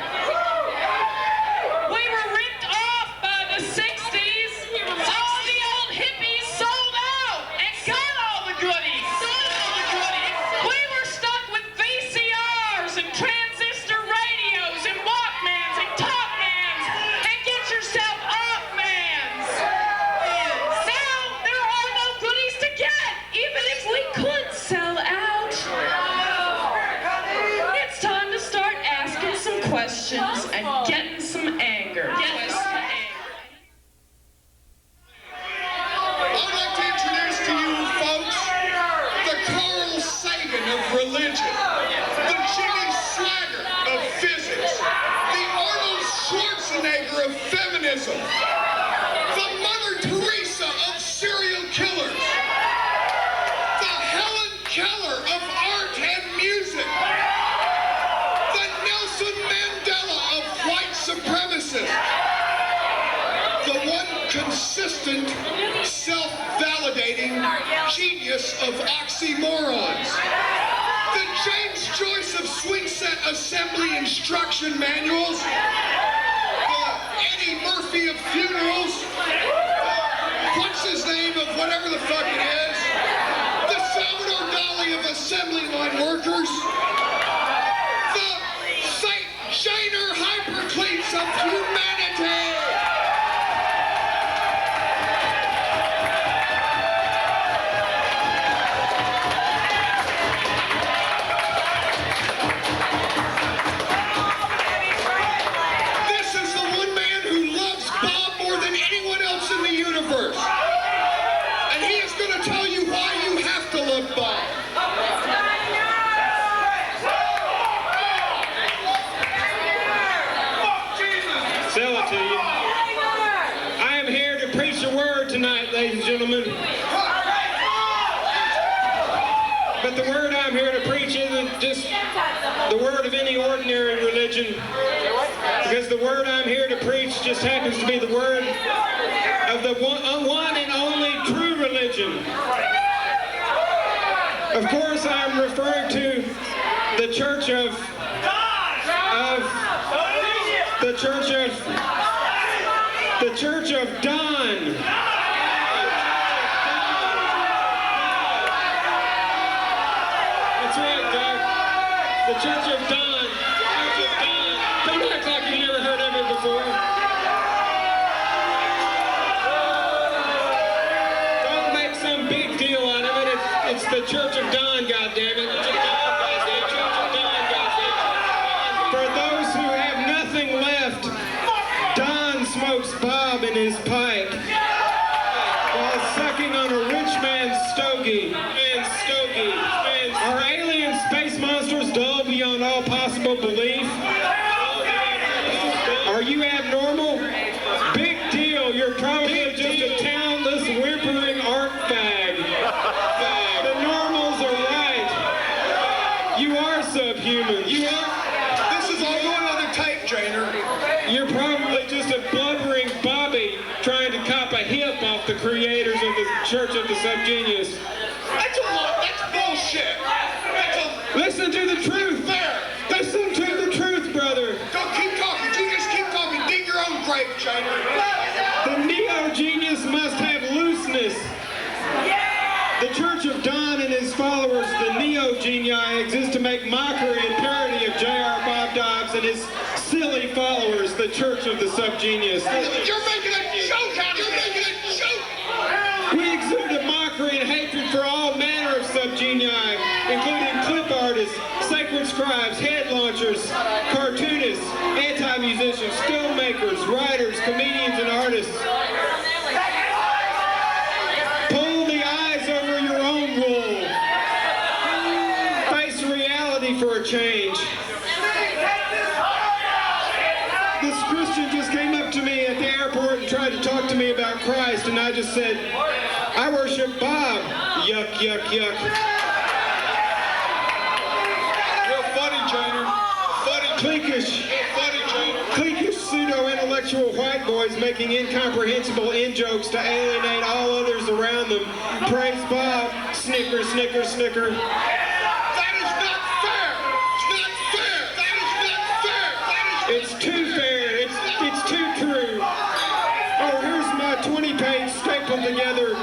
We were ripped off by the 60s. All the old hippies sold out and got all the goodies. We were stuck with VCRs and transistor radios and Walkmans and Talkmans and get yourself off mans. Now there are no goodies to get, even if we could sell out. It's time to start asking some questions and getting some anger. I'd like to introduce to you folks the Carl Sagan of religion, the Jimmy Swaggart of physics, the Arnold Schwarzenegger of feminism, the Mother Teresa of serial killers, the Helen Keller of art and music, the Nelson Mandela of white supremacists, the one consistent, self-validating genius of oxymorons, the James Joyce of swing set assembly instruction manuals, the Eddie Murphy of funerals, what's his name of whatever the fuck it is, the Salvador Dali of assembly line workers, the St. Janer Hypercleats of humanity. This is the one man who loves Bob more than anyone else in the universe. And he is going to tell you why you have to love Bob. Sell it to you. I am here to preach the word tonight, ladies and gentlemen. But the word I'm here to preach isn't just the word of any ordinary religion. Because the word I'm here to preach just happens to be the word of the one and only true religion. Of course, I'm referring to the Church of Don. That's right, Doug. The Church of Don. Don't act like you've never heard of it before. Don't make some big deal out of it. It's the Church of Don, goddammit. For those who have nothing left, Don smokes Bob in his pipe while sucking on a rich man's stogie. Are alien space monsters dull beyond all possible belief? Are you abnormal? accused of blubbering Bobby trying to cop a hip off the creators of the Church of the SubGenius. That's bullshit. Listen to the truth. Fair. Listen to the truth, brother. Go keep talking. You just keep talking. Dig your own grave, China. The neo-genius must have looseness. The Church of Don and his followers, the neo-genii, exist to make mockery and parody of J.R. Bob Dobbs and his silly followers, the Church of the SubGenius. You're making a joke out of it. You're making a joke. We exude a mockery and hatred for all manner of subgenii, including clip artists, sacred scribes, head launchers, cartoonists, anti-musicians, filmmakers, writers, comedians, and artists. Pull the eyes over your own wool. Face reality for a change. This Christian just came up to me at the airport and tried to talk to me about Christ, and I just said, I worship Bob. Yuck, yuck, yuck. Real funny, Jainer. Funny. Cliquish pseudo-intellectual white boys making incomprehensible in-jokes to alienate all others around them. Praise Bob. Snicker, snicker, snicker. That is not fair. It's not fair. That is not fair. It's too fair. It's too true. Oh, here's my 20-page stapled together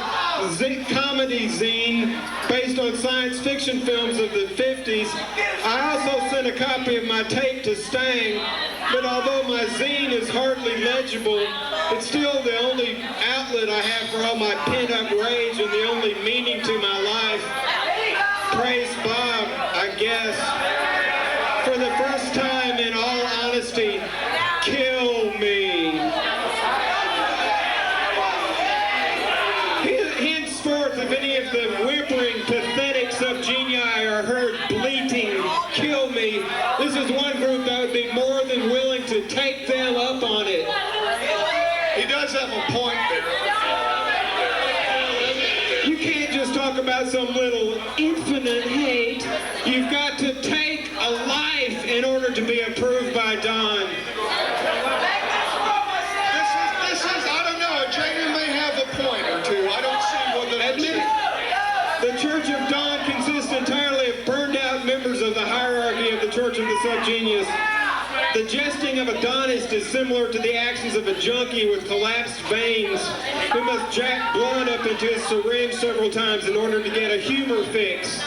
comedy zine based on science fiction films of the 50s. I also sent a copy of my tape to Stang, but although my zine is hardly legible, it's still the only outlet I have for all my pent-up rage and the only meaning to my life. Praise Bob, I guess. For the first time, in all honesty, kill me. Henceforth, if any of the whimpering, pathetic subgenii are heard bleating, kill me, this is one group that would be more than willing to take them up on it. He does have a point there. You can't just talk about some little infinite hate. You've got to take a life in order to be approved by Don. This is, I don't know, Jainer may have a point or two. I don't see what the Church of Don consists entirely of burned out members of the hierarchy of the Church of the SubGenius. The jesting of a Donist is similar to the actions of a junkie with collapsed veins who must jack blood up into his syringe several times in order to get a humor fix.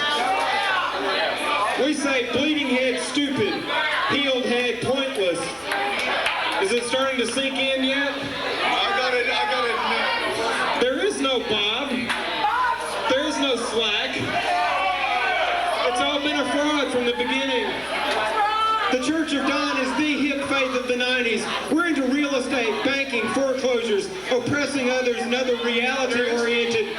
We say bleeding head stupid, healed head pointless. Is it starting to sink in yet? I got it. There is no Bob. There is no slack. It's all been a fraud from the beginning. The Church of Don is the hip faith of the 90s. We're into real estate, banking, foreclosures, oppressing others, and other reality-oriented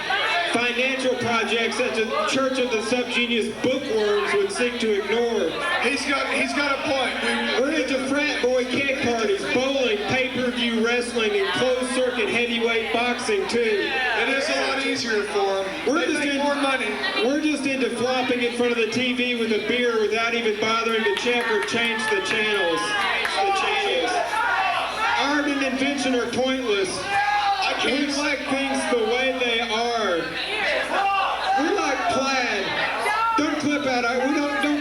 financial projects that the Church of the SubGenius bookworms would seek to ignore. He's got a point. We're into frat boy keg parties, bowling, pay-per-view wrestling, and closed-circuit heavyweight boxing, too. It is a lot easier for them. They make more money. We're just into flopping in front of the TV with a beer without even bothering to check or change the channels. Art and invention are pointless. We like things the way they are. We like plaid. Don't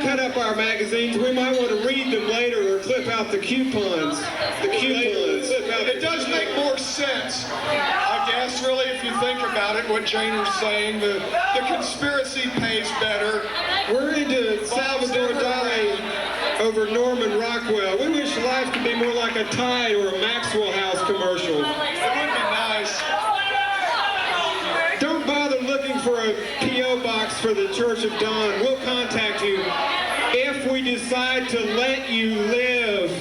cut up our magazines. We might want to read them later or clip out the coupons. It does make more sense, I guess, really, if you think about it, what Jainer's saying. The conspiracy pays better. We're into Salvador Dali over Norman Rockwell. We wish life could be more like a Tide or a Maxwell House commercial. It would be nice. Don't bother looking for a P.O. box for the Church of Don. We'll contact you if we decide to let you live. They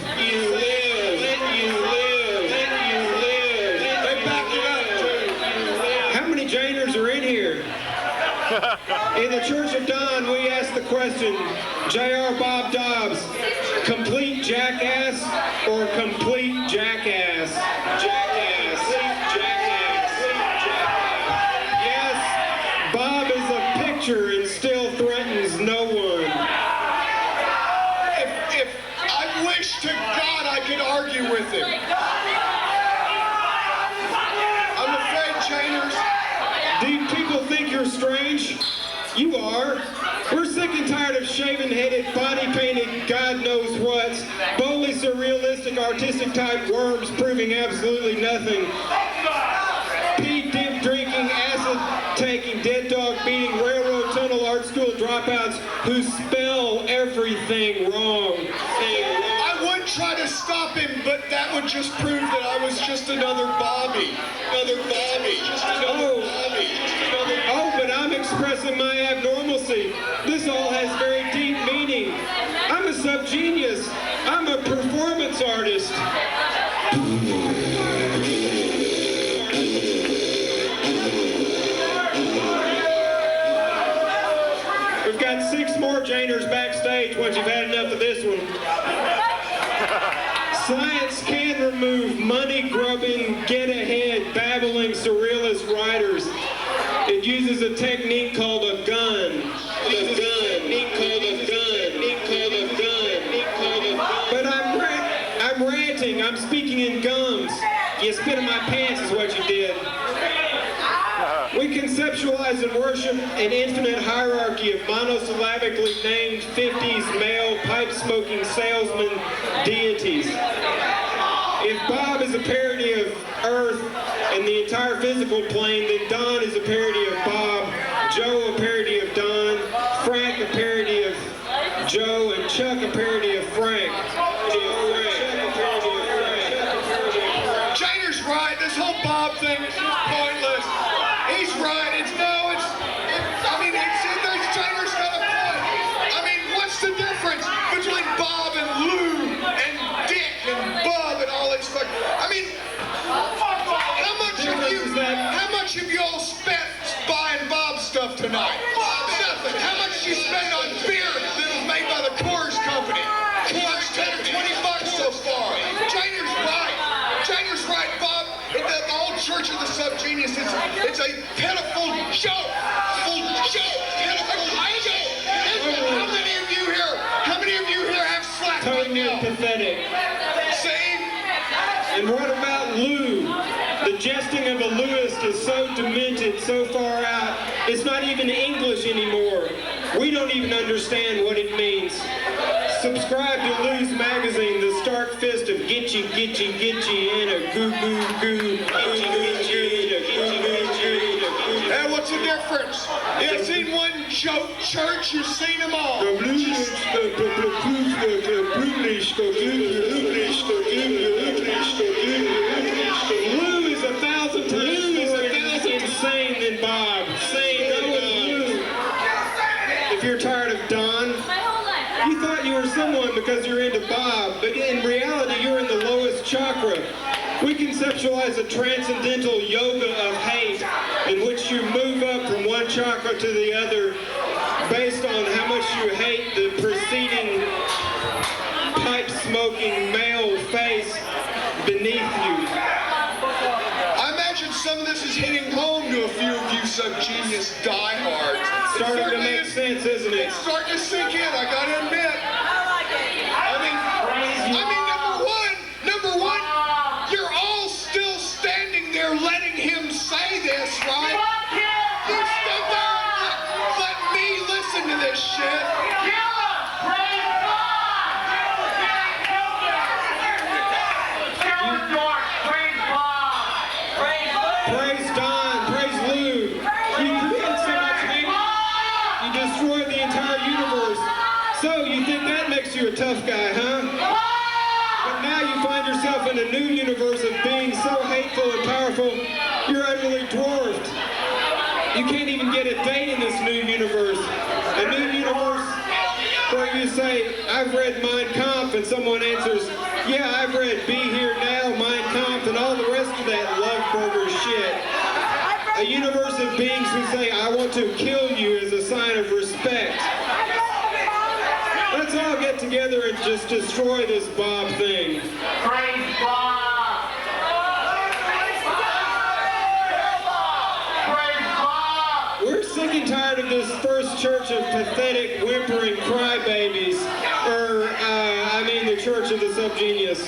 back it up, too. How many Jainers are in here? In the Church of Don, we ask the question, J.R. Bob Dobbs, complete jackass or complete jackass? Jackass. Yes, Bob is a picture and still threatens no one. If I wish to God I could argue with him. shaven-headed, body-painted, God knows what, boldly surrealistic, artistic-type worms proving absolutely nothing. Pee dip drinking, acid taking, dead dog beating, railroad tunnel art school dropouts who spell everything wrong. I would try to stop him, but that would just prove that I was just another Bobby. Another Bobby. Just another Bobby. Oh, but I'm expressing my abnormalcy. This all has very deep meaning. I'm a subgenius. I'm a performance artist. We've got 6 more Janers backstage once you've had enough of this one. Science can remove money-grubbing, get-ahead, babbling, surrealist writers. It uses a technique called a gun. But I'm ranting. I'm speaking in gums. You spit in my pants is what you did. We conceptualize and worship an infinite hierarchy of monosyllabically named 50s male pipe-smoking salesman deities. If Bob is a parody of Earth and the entire physical plane, then Don is a parody of Bob, Joe a parody of Don, Frank a parody of Joe, and Chuck a parody of Frank. Janer's right. This whole Bob thing is pointless. He's right. Janer's got a point. I mean, what's the difference between Bob and Lou and Dick and Bub and all this fuck? I mean, how much have you all spent buying Bob stuff tonight? Nothing. How much did you spend on beer that was made by the Coors Company? Coors, 10 or 20 bucks so far. Janer's right. Janer's right, Bob. The whole Church of the SubGenius, it's a pitiful joke. How many of you here have slack right now? Pathetic. See? And what about Lou? The jesting of a Louist is so demented, so far out, it's not even English anymore. We don't even understand what it means. Subscribe to Lou's magazine, The Stark Fist of Gitchy, Gitchy, Gitchy, and a Goo Goo Goo, Hey, what's the difference? You've seen one joke church, you've seen them all. Lou is 1,000 times more insane than Bob. If you're tired of Don, you thought you were someone because you're into Bob, but in reality you're in the lowest chakra. We conceptualize a transcendental yoga of hate in which you move up from one chakra to the other based on how much you hate the preceding pipe-smoking male face beneath you. I imagine some of this is hitting home to a few of you SubGenius diehards. Starting to make sense, isn't it? It's starting to sink in, I gotta admit. I mean, number one, you're all still standing there letting him say this, right? You stood there and let me listen to this shit. Praise Don, praise Lou. You create so much hate, you destroy the entire universe. So you think that makes you a tough guy, huh? But now you find yourself in a new universe of being so hateful and powerful, you're utterly dwarfed. You can't even get a date in this new universe. A new universe where you say, I've read Mein Kampf, and someone answers, yeah, I've read Be Here Now, Mein Kampf, and all the rest of that Loveburger shit. A universe of beings who say, I want to kill you as a sign of respect. Let's all get together and just destroy this Bob thing. Praise Bob! Praise Bob! We're sick and tired of this first church of pathetic, whimpering crybabies. The church of the SubGenius.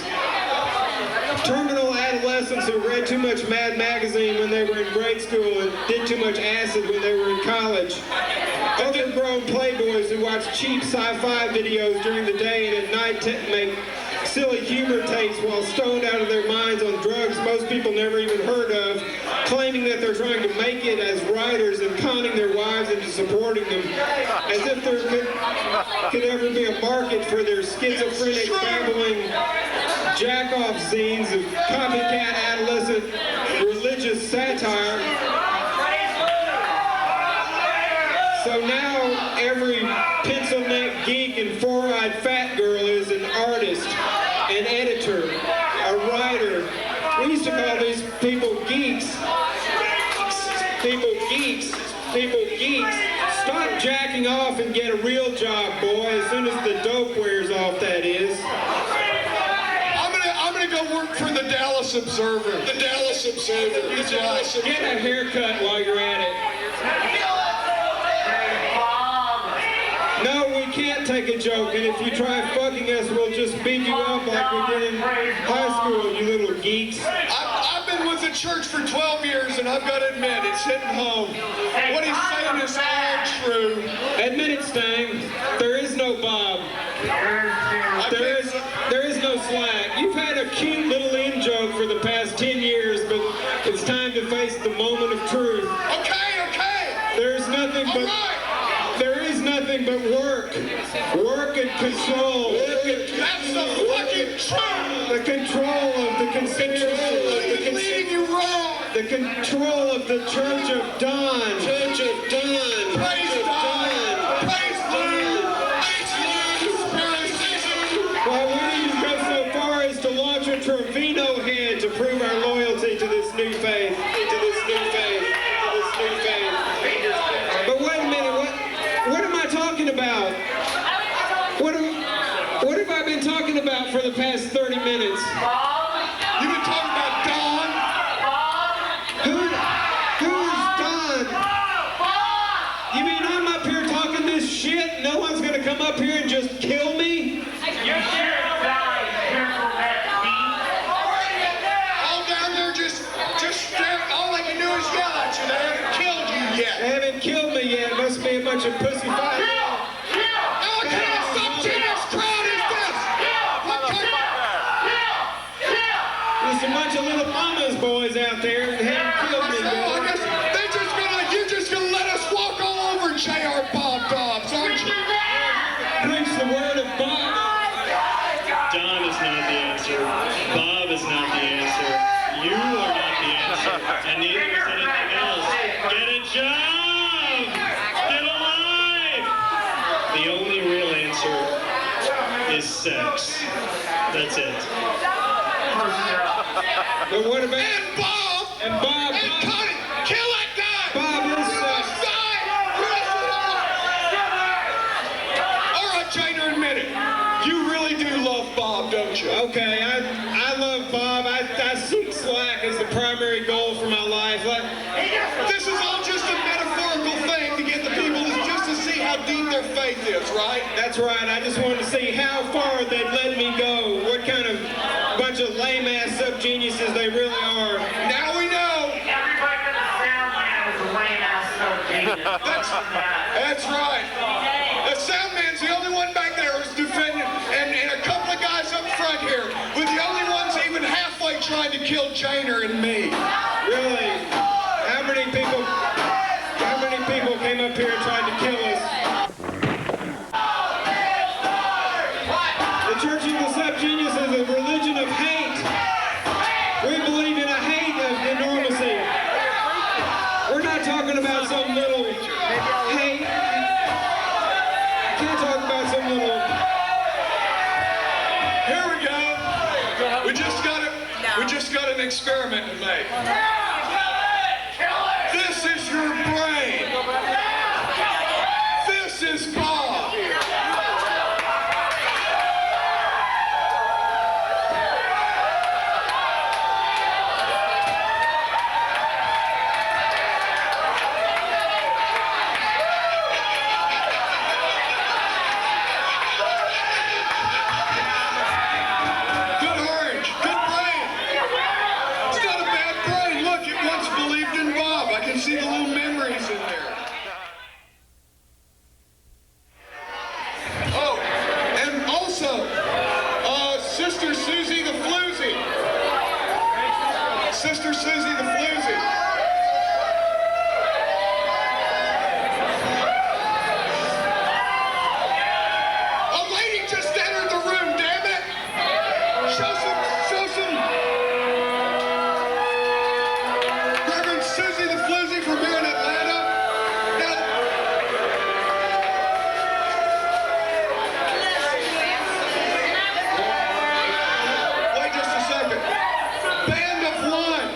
Terminal adolescents adolescents who read too much Mad Magazine when they were in grade school and did too much acid when they were in college. Overgrown playboys who watch cheap sci-fi videos during the day and at night make silly humor tapes while stoned out of their minds on drugs most people never even heard of, claiming that they're trying to make it as writers and conning their wives into supporting them, as if there could ever be a market for their schizophrenic, babbling, jack-off zines of copycat adolescent religious satire. So now every pencil-neck geek and four-eyed fat girl is an artist, an editor, a writer. We used to call these people geeks. People geeks. People geeks. Stop jacking off and get a real job, boy, as soon as the dope wears off, that is. I'm gonna go work for the Dallas Observer. The Dallas Observer. Get a haircut while you're at it. No, we can't take a joke, and if you try fucking us, we'll just beat you up like we did in high school, you little geeks. I've been with the church for 12 years, and I've got to admit, it's hitting home. What he's saying is all true. Admit it, Stang. There is no Bob. There is no slack. You've had a cute little in-joke for the past 10 years, but it's time to face the moment of truth. Okay. There's nothing but... There is nothing but work. Work and control. That's the fucking truth. The control of the the control of the Church of Dawn. Church of Dawn. Praise Dawn. Praise Dawn. Well, we even go so far as to launch a Trevino head to prove our loyalty to this new faith. But wait a minute, what am I talking about? What have I been talking about for the past 30 minutes? You've been talking about Dawn? Who is Dawn? You mean I'm up here talking this shit? No one's gonna come up here and just kill me? All down there just staring. All they can do is yell at you. They haven't killed you yet. They haven't killed me yet. It must be a bunch of pussy fighters. What kind of SubGenius crowd is this? There's a bunch of little mama's boys out there that haven't killed me yet. You're just gonna let us walk all over J.R. Bob Dobbs, aren't you? Preach the word of Bob. Don is not the answer. Bob is not the answer. You are not the answer. And neither is anything else. Get a job! Get a life! The only real answer is sex. That's it. But what about... And Bob! And Connie! Kill that guy! Bob is sex. All right, Jainer, admit it. You really do love Bob, don't you? Okay, I love Bob. I seek slack as the primary goal for my life. This is all just a metaphorical thing to get the people just to see how deep their faith is, right? That's right. I just wanted to see how far they'd let me go. What kind of bunch of lame-ass sub-geniuses they really are. Now we know. Everybody in the sound man is a lame-ass sub-genius. That's right. The sound man's the only one back there who's defending, and a couple of guys up front here, with the only ones even halfway trying to kill Jainer and me. Really? How many people came up here and tried to kill us? The Church of the SubGenius is a religion of hate. We believe in a hate of enormity. We're not talking about some little hate. Can't talk about some little... Here we go. We just got an experiment to make. This is your brain. This is Bob. Good orange. Good brain. see the little memories in there. Oh, and also, Sister Susie the Floozy. Sister Susie the Floozy. A lady just entered the room, damn it! Show some. Reverend Susie the Floozy from here in Atlanta. Now, wait just a second. Band of One.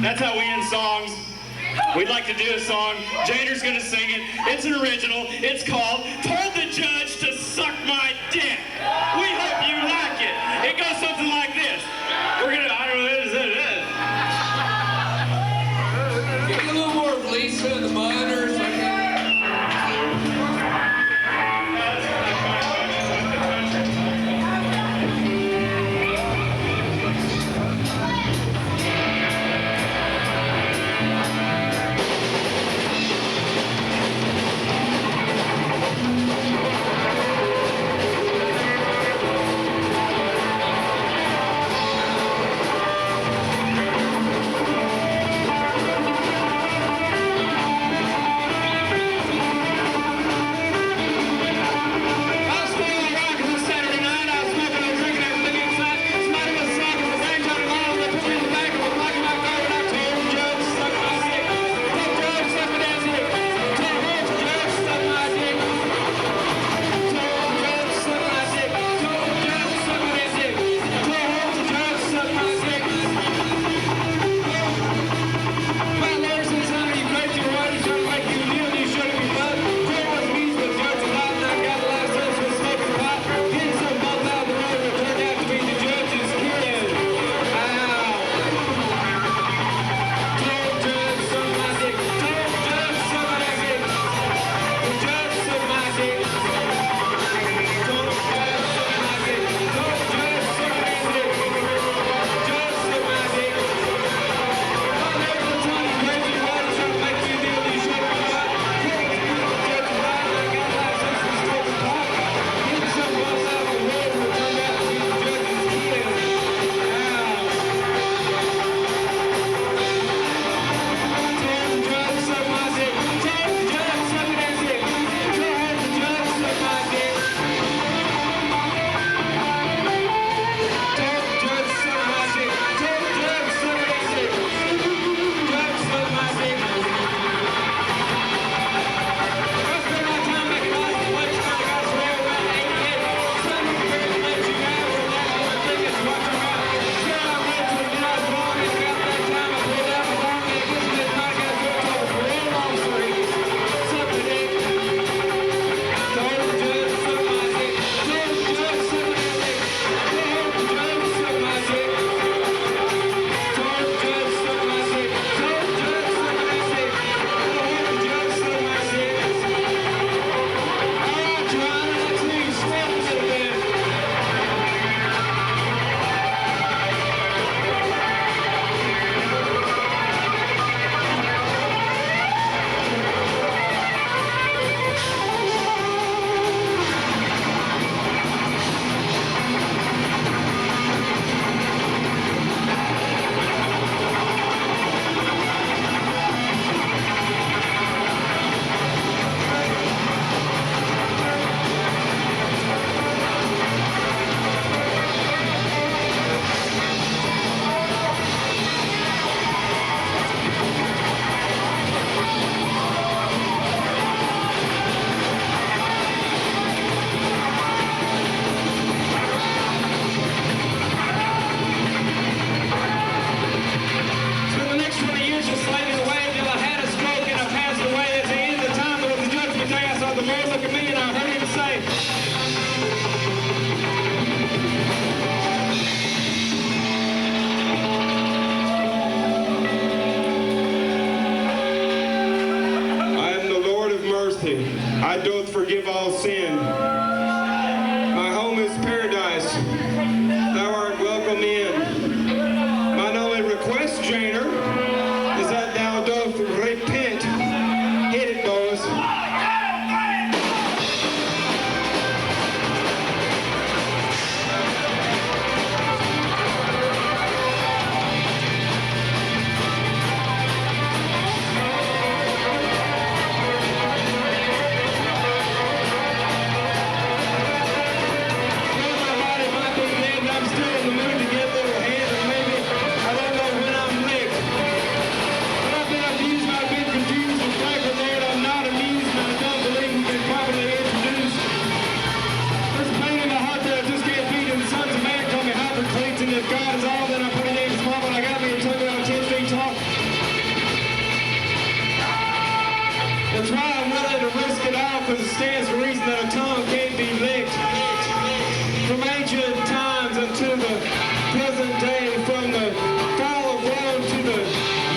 That's how we end songs. We'd like to do a song. Jader's gonna sing it. It's an original. It's called Told the Judge to Suck My Dick. We hope you like it. It goes something like this. We're gonna, I don't know, it is. Get a little more of Lisa in the bud or something. I doth forgive all sin. My home is paradise. Thou art welcome in. Mine only request, Janer, is that thou doth repent. Hit it, boys. stands to reason that a tongue can't be licked. From ancient times until the present day, from the fall of Rome to the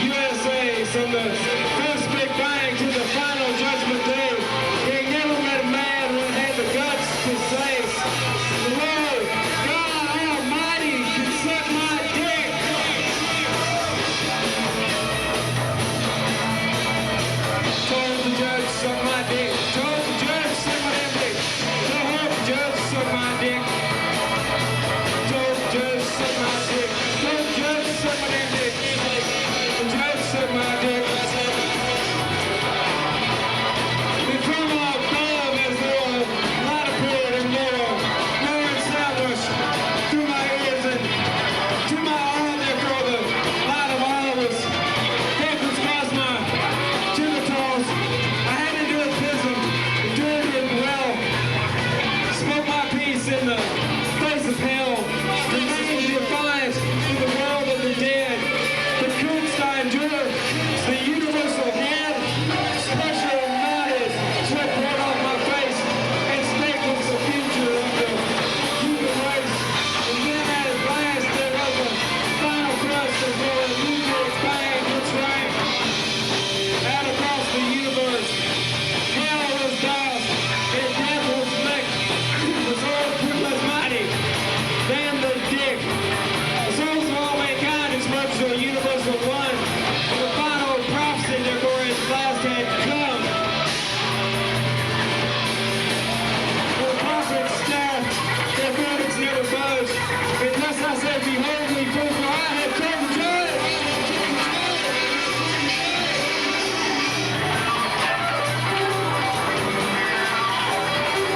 USA, from the first Big Bang to the final judgment day, you ain't never met a man who had the guts to say, the Lord God Almighty can suck my dick. Told the judge suck my dick. Told the judge suck my damn dick. Told the judge suck my dick. Told the judge suck my dick. Told the judge suck my damn dick. The judge suck my dick. The drama above is there a lot of blood and more established through my ears and to my arm there for the light of hours. Papers cross my genitals. I had to do a pism, doing it well. Smoke my piece in the face of hell. Remain defiant to the world of the dead. The Kunst I endure, the universal head. Pressure of knotted, sweat poured off my face, and staples the future of the human race. And then at last there was a final thrust of the nuclear bang which rang out across the universe. Hell was doused, and death was licked. The sword was mighty, damn the dick. The souls of all mankind is merged to a universal one. The final prophecy therefore its last had come. The prophets staff, their verdicts never budge. Unless I said, behold me, for I have come to judge.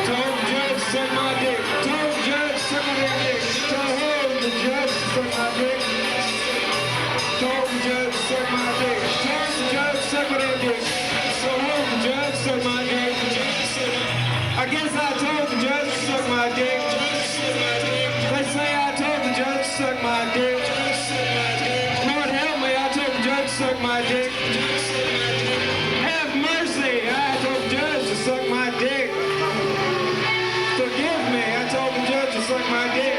Told the judge to suck my dick. Told the judge to suck my damn dick. Told the judge to suck my dick. Told the judge to suck my dick. Told the judge to suck my damn dick. Told the judge to suck my dick. I guess I told the judge to suck my dick. They say I told the judge to suck my dick. Lord help me, I told the judge to suck my dick. Have mercy, I told the judge to suck my dick. Forgive me, I told the judge to suck my dick.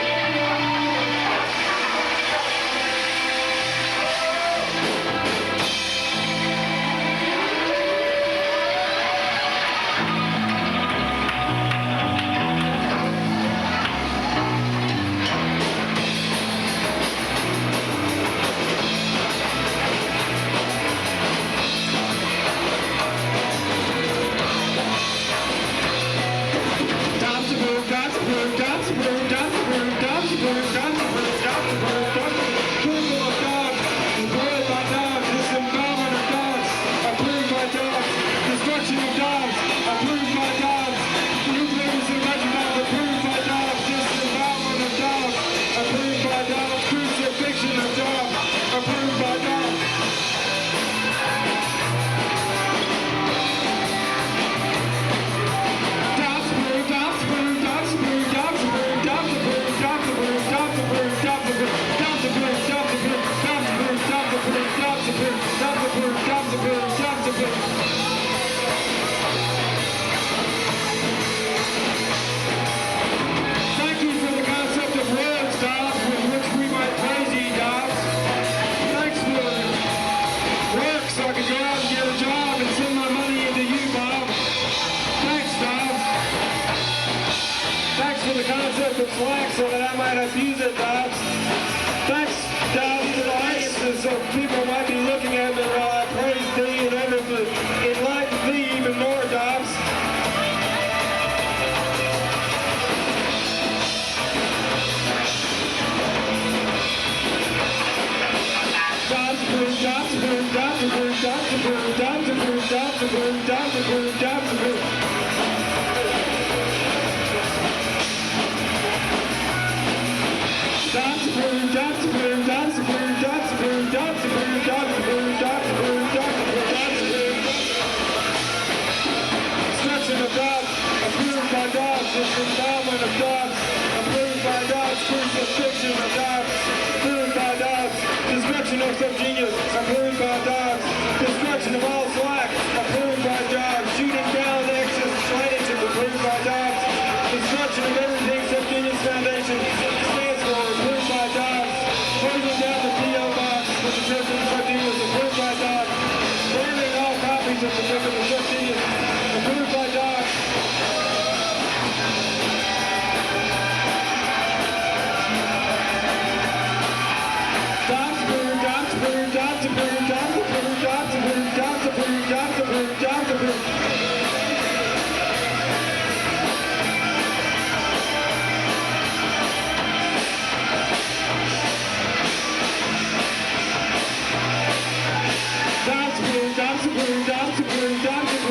Thank you for the concept of words, Dobbs, with which we might praise ye, Dobbs. Thanks for work so I can go out and get a job and send my money into you, Bob. Thanks, Dobbs. Thanks for the concept of slack so that I might abuse it, Dobbs. Thanks, Dobbs, to the audiences so people might be looking at me while I praise thee and ever to enlighten thee even more, Dobbs. Destruction of dogs, approved by dogs, disembowelment of dogs, approved by dogs, crucifixion of dogs, approved by dogs, destruction of SubGenius, approved by dogs, destruction of all slack, approved by dogs, shooting down exes, slated to of the book of the SubGenius, approved by Doc. Doc's approved, Doc's approved, Doc's approved, Doc's approved, Doc's approved, Doc's approved, Doc's approved, Doc's approved. Doc's approved, Doc's approved, Doc's approved, Doc's approved.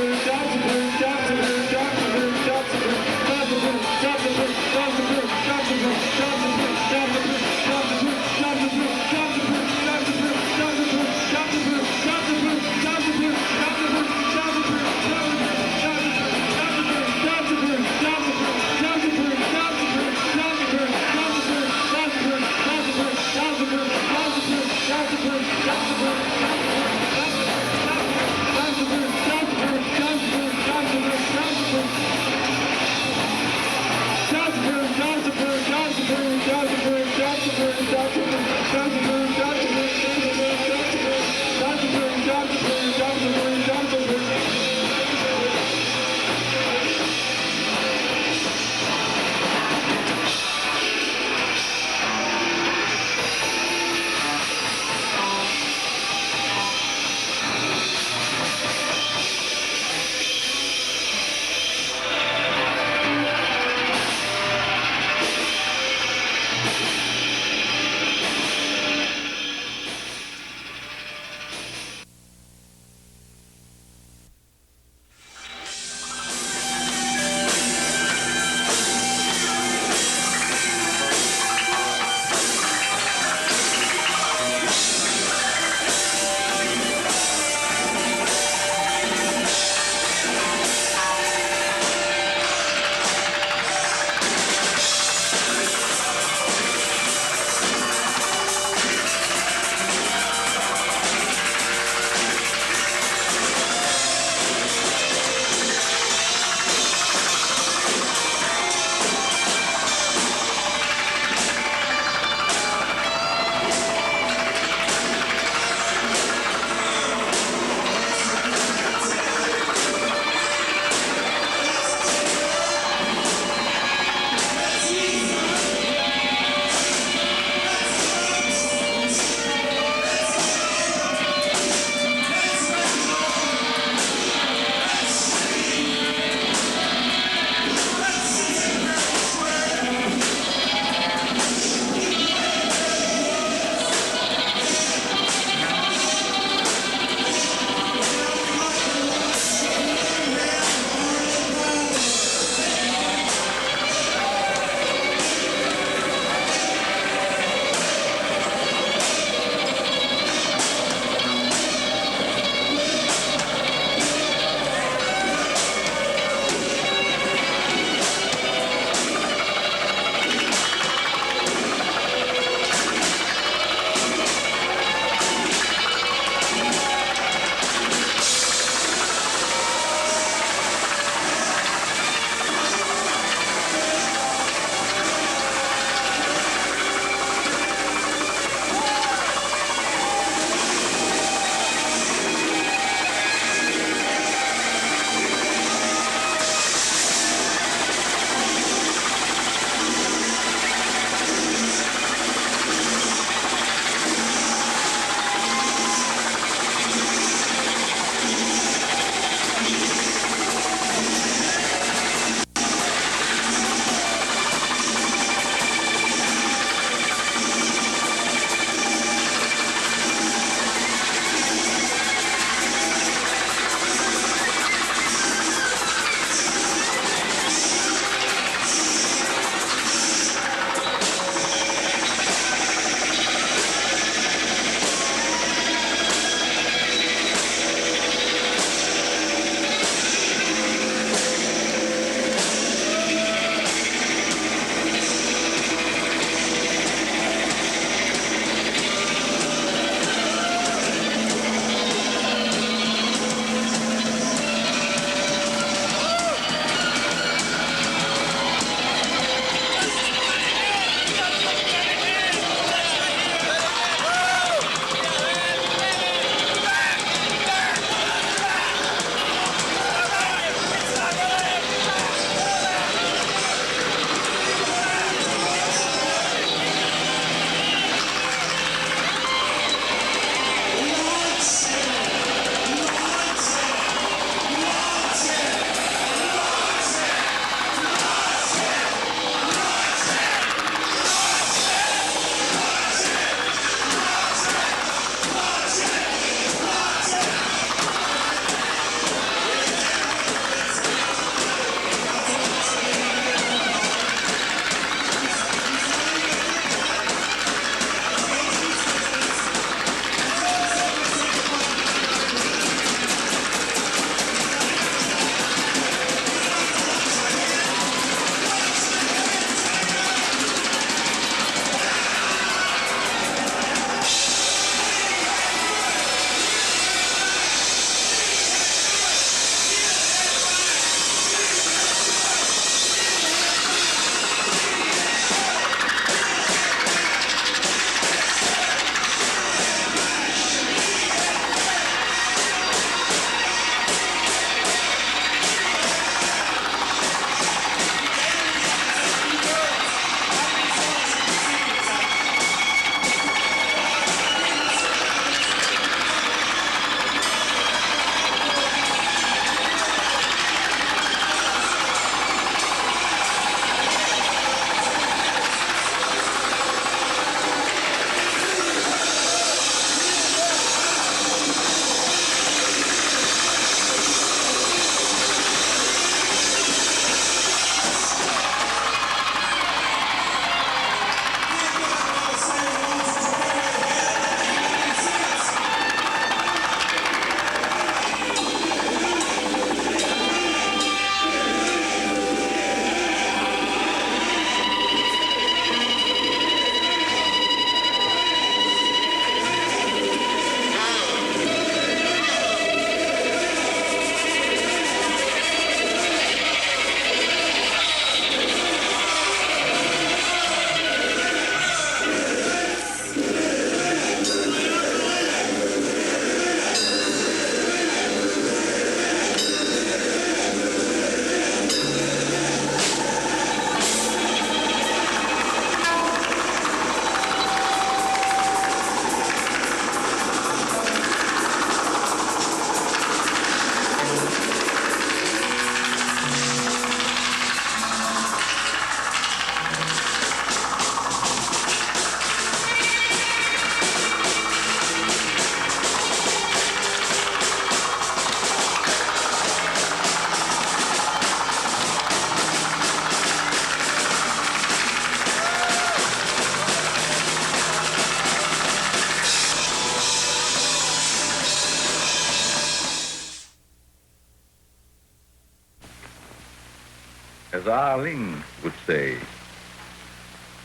Arling would say,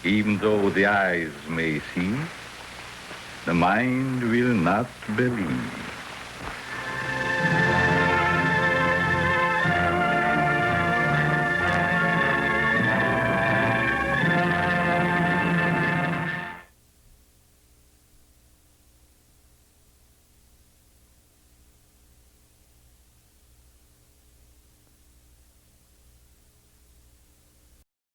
even though the eyes may see, the mind will not believe.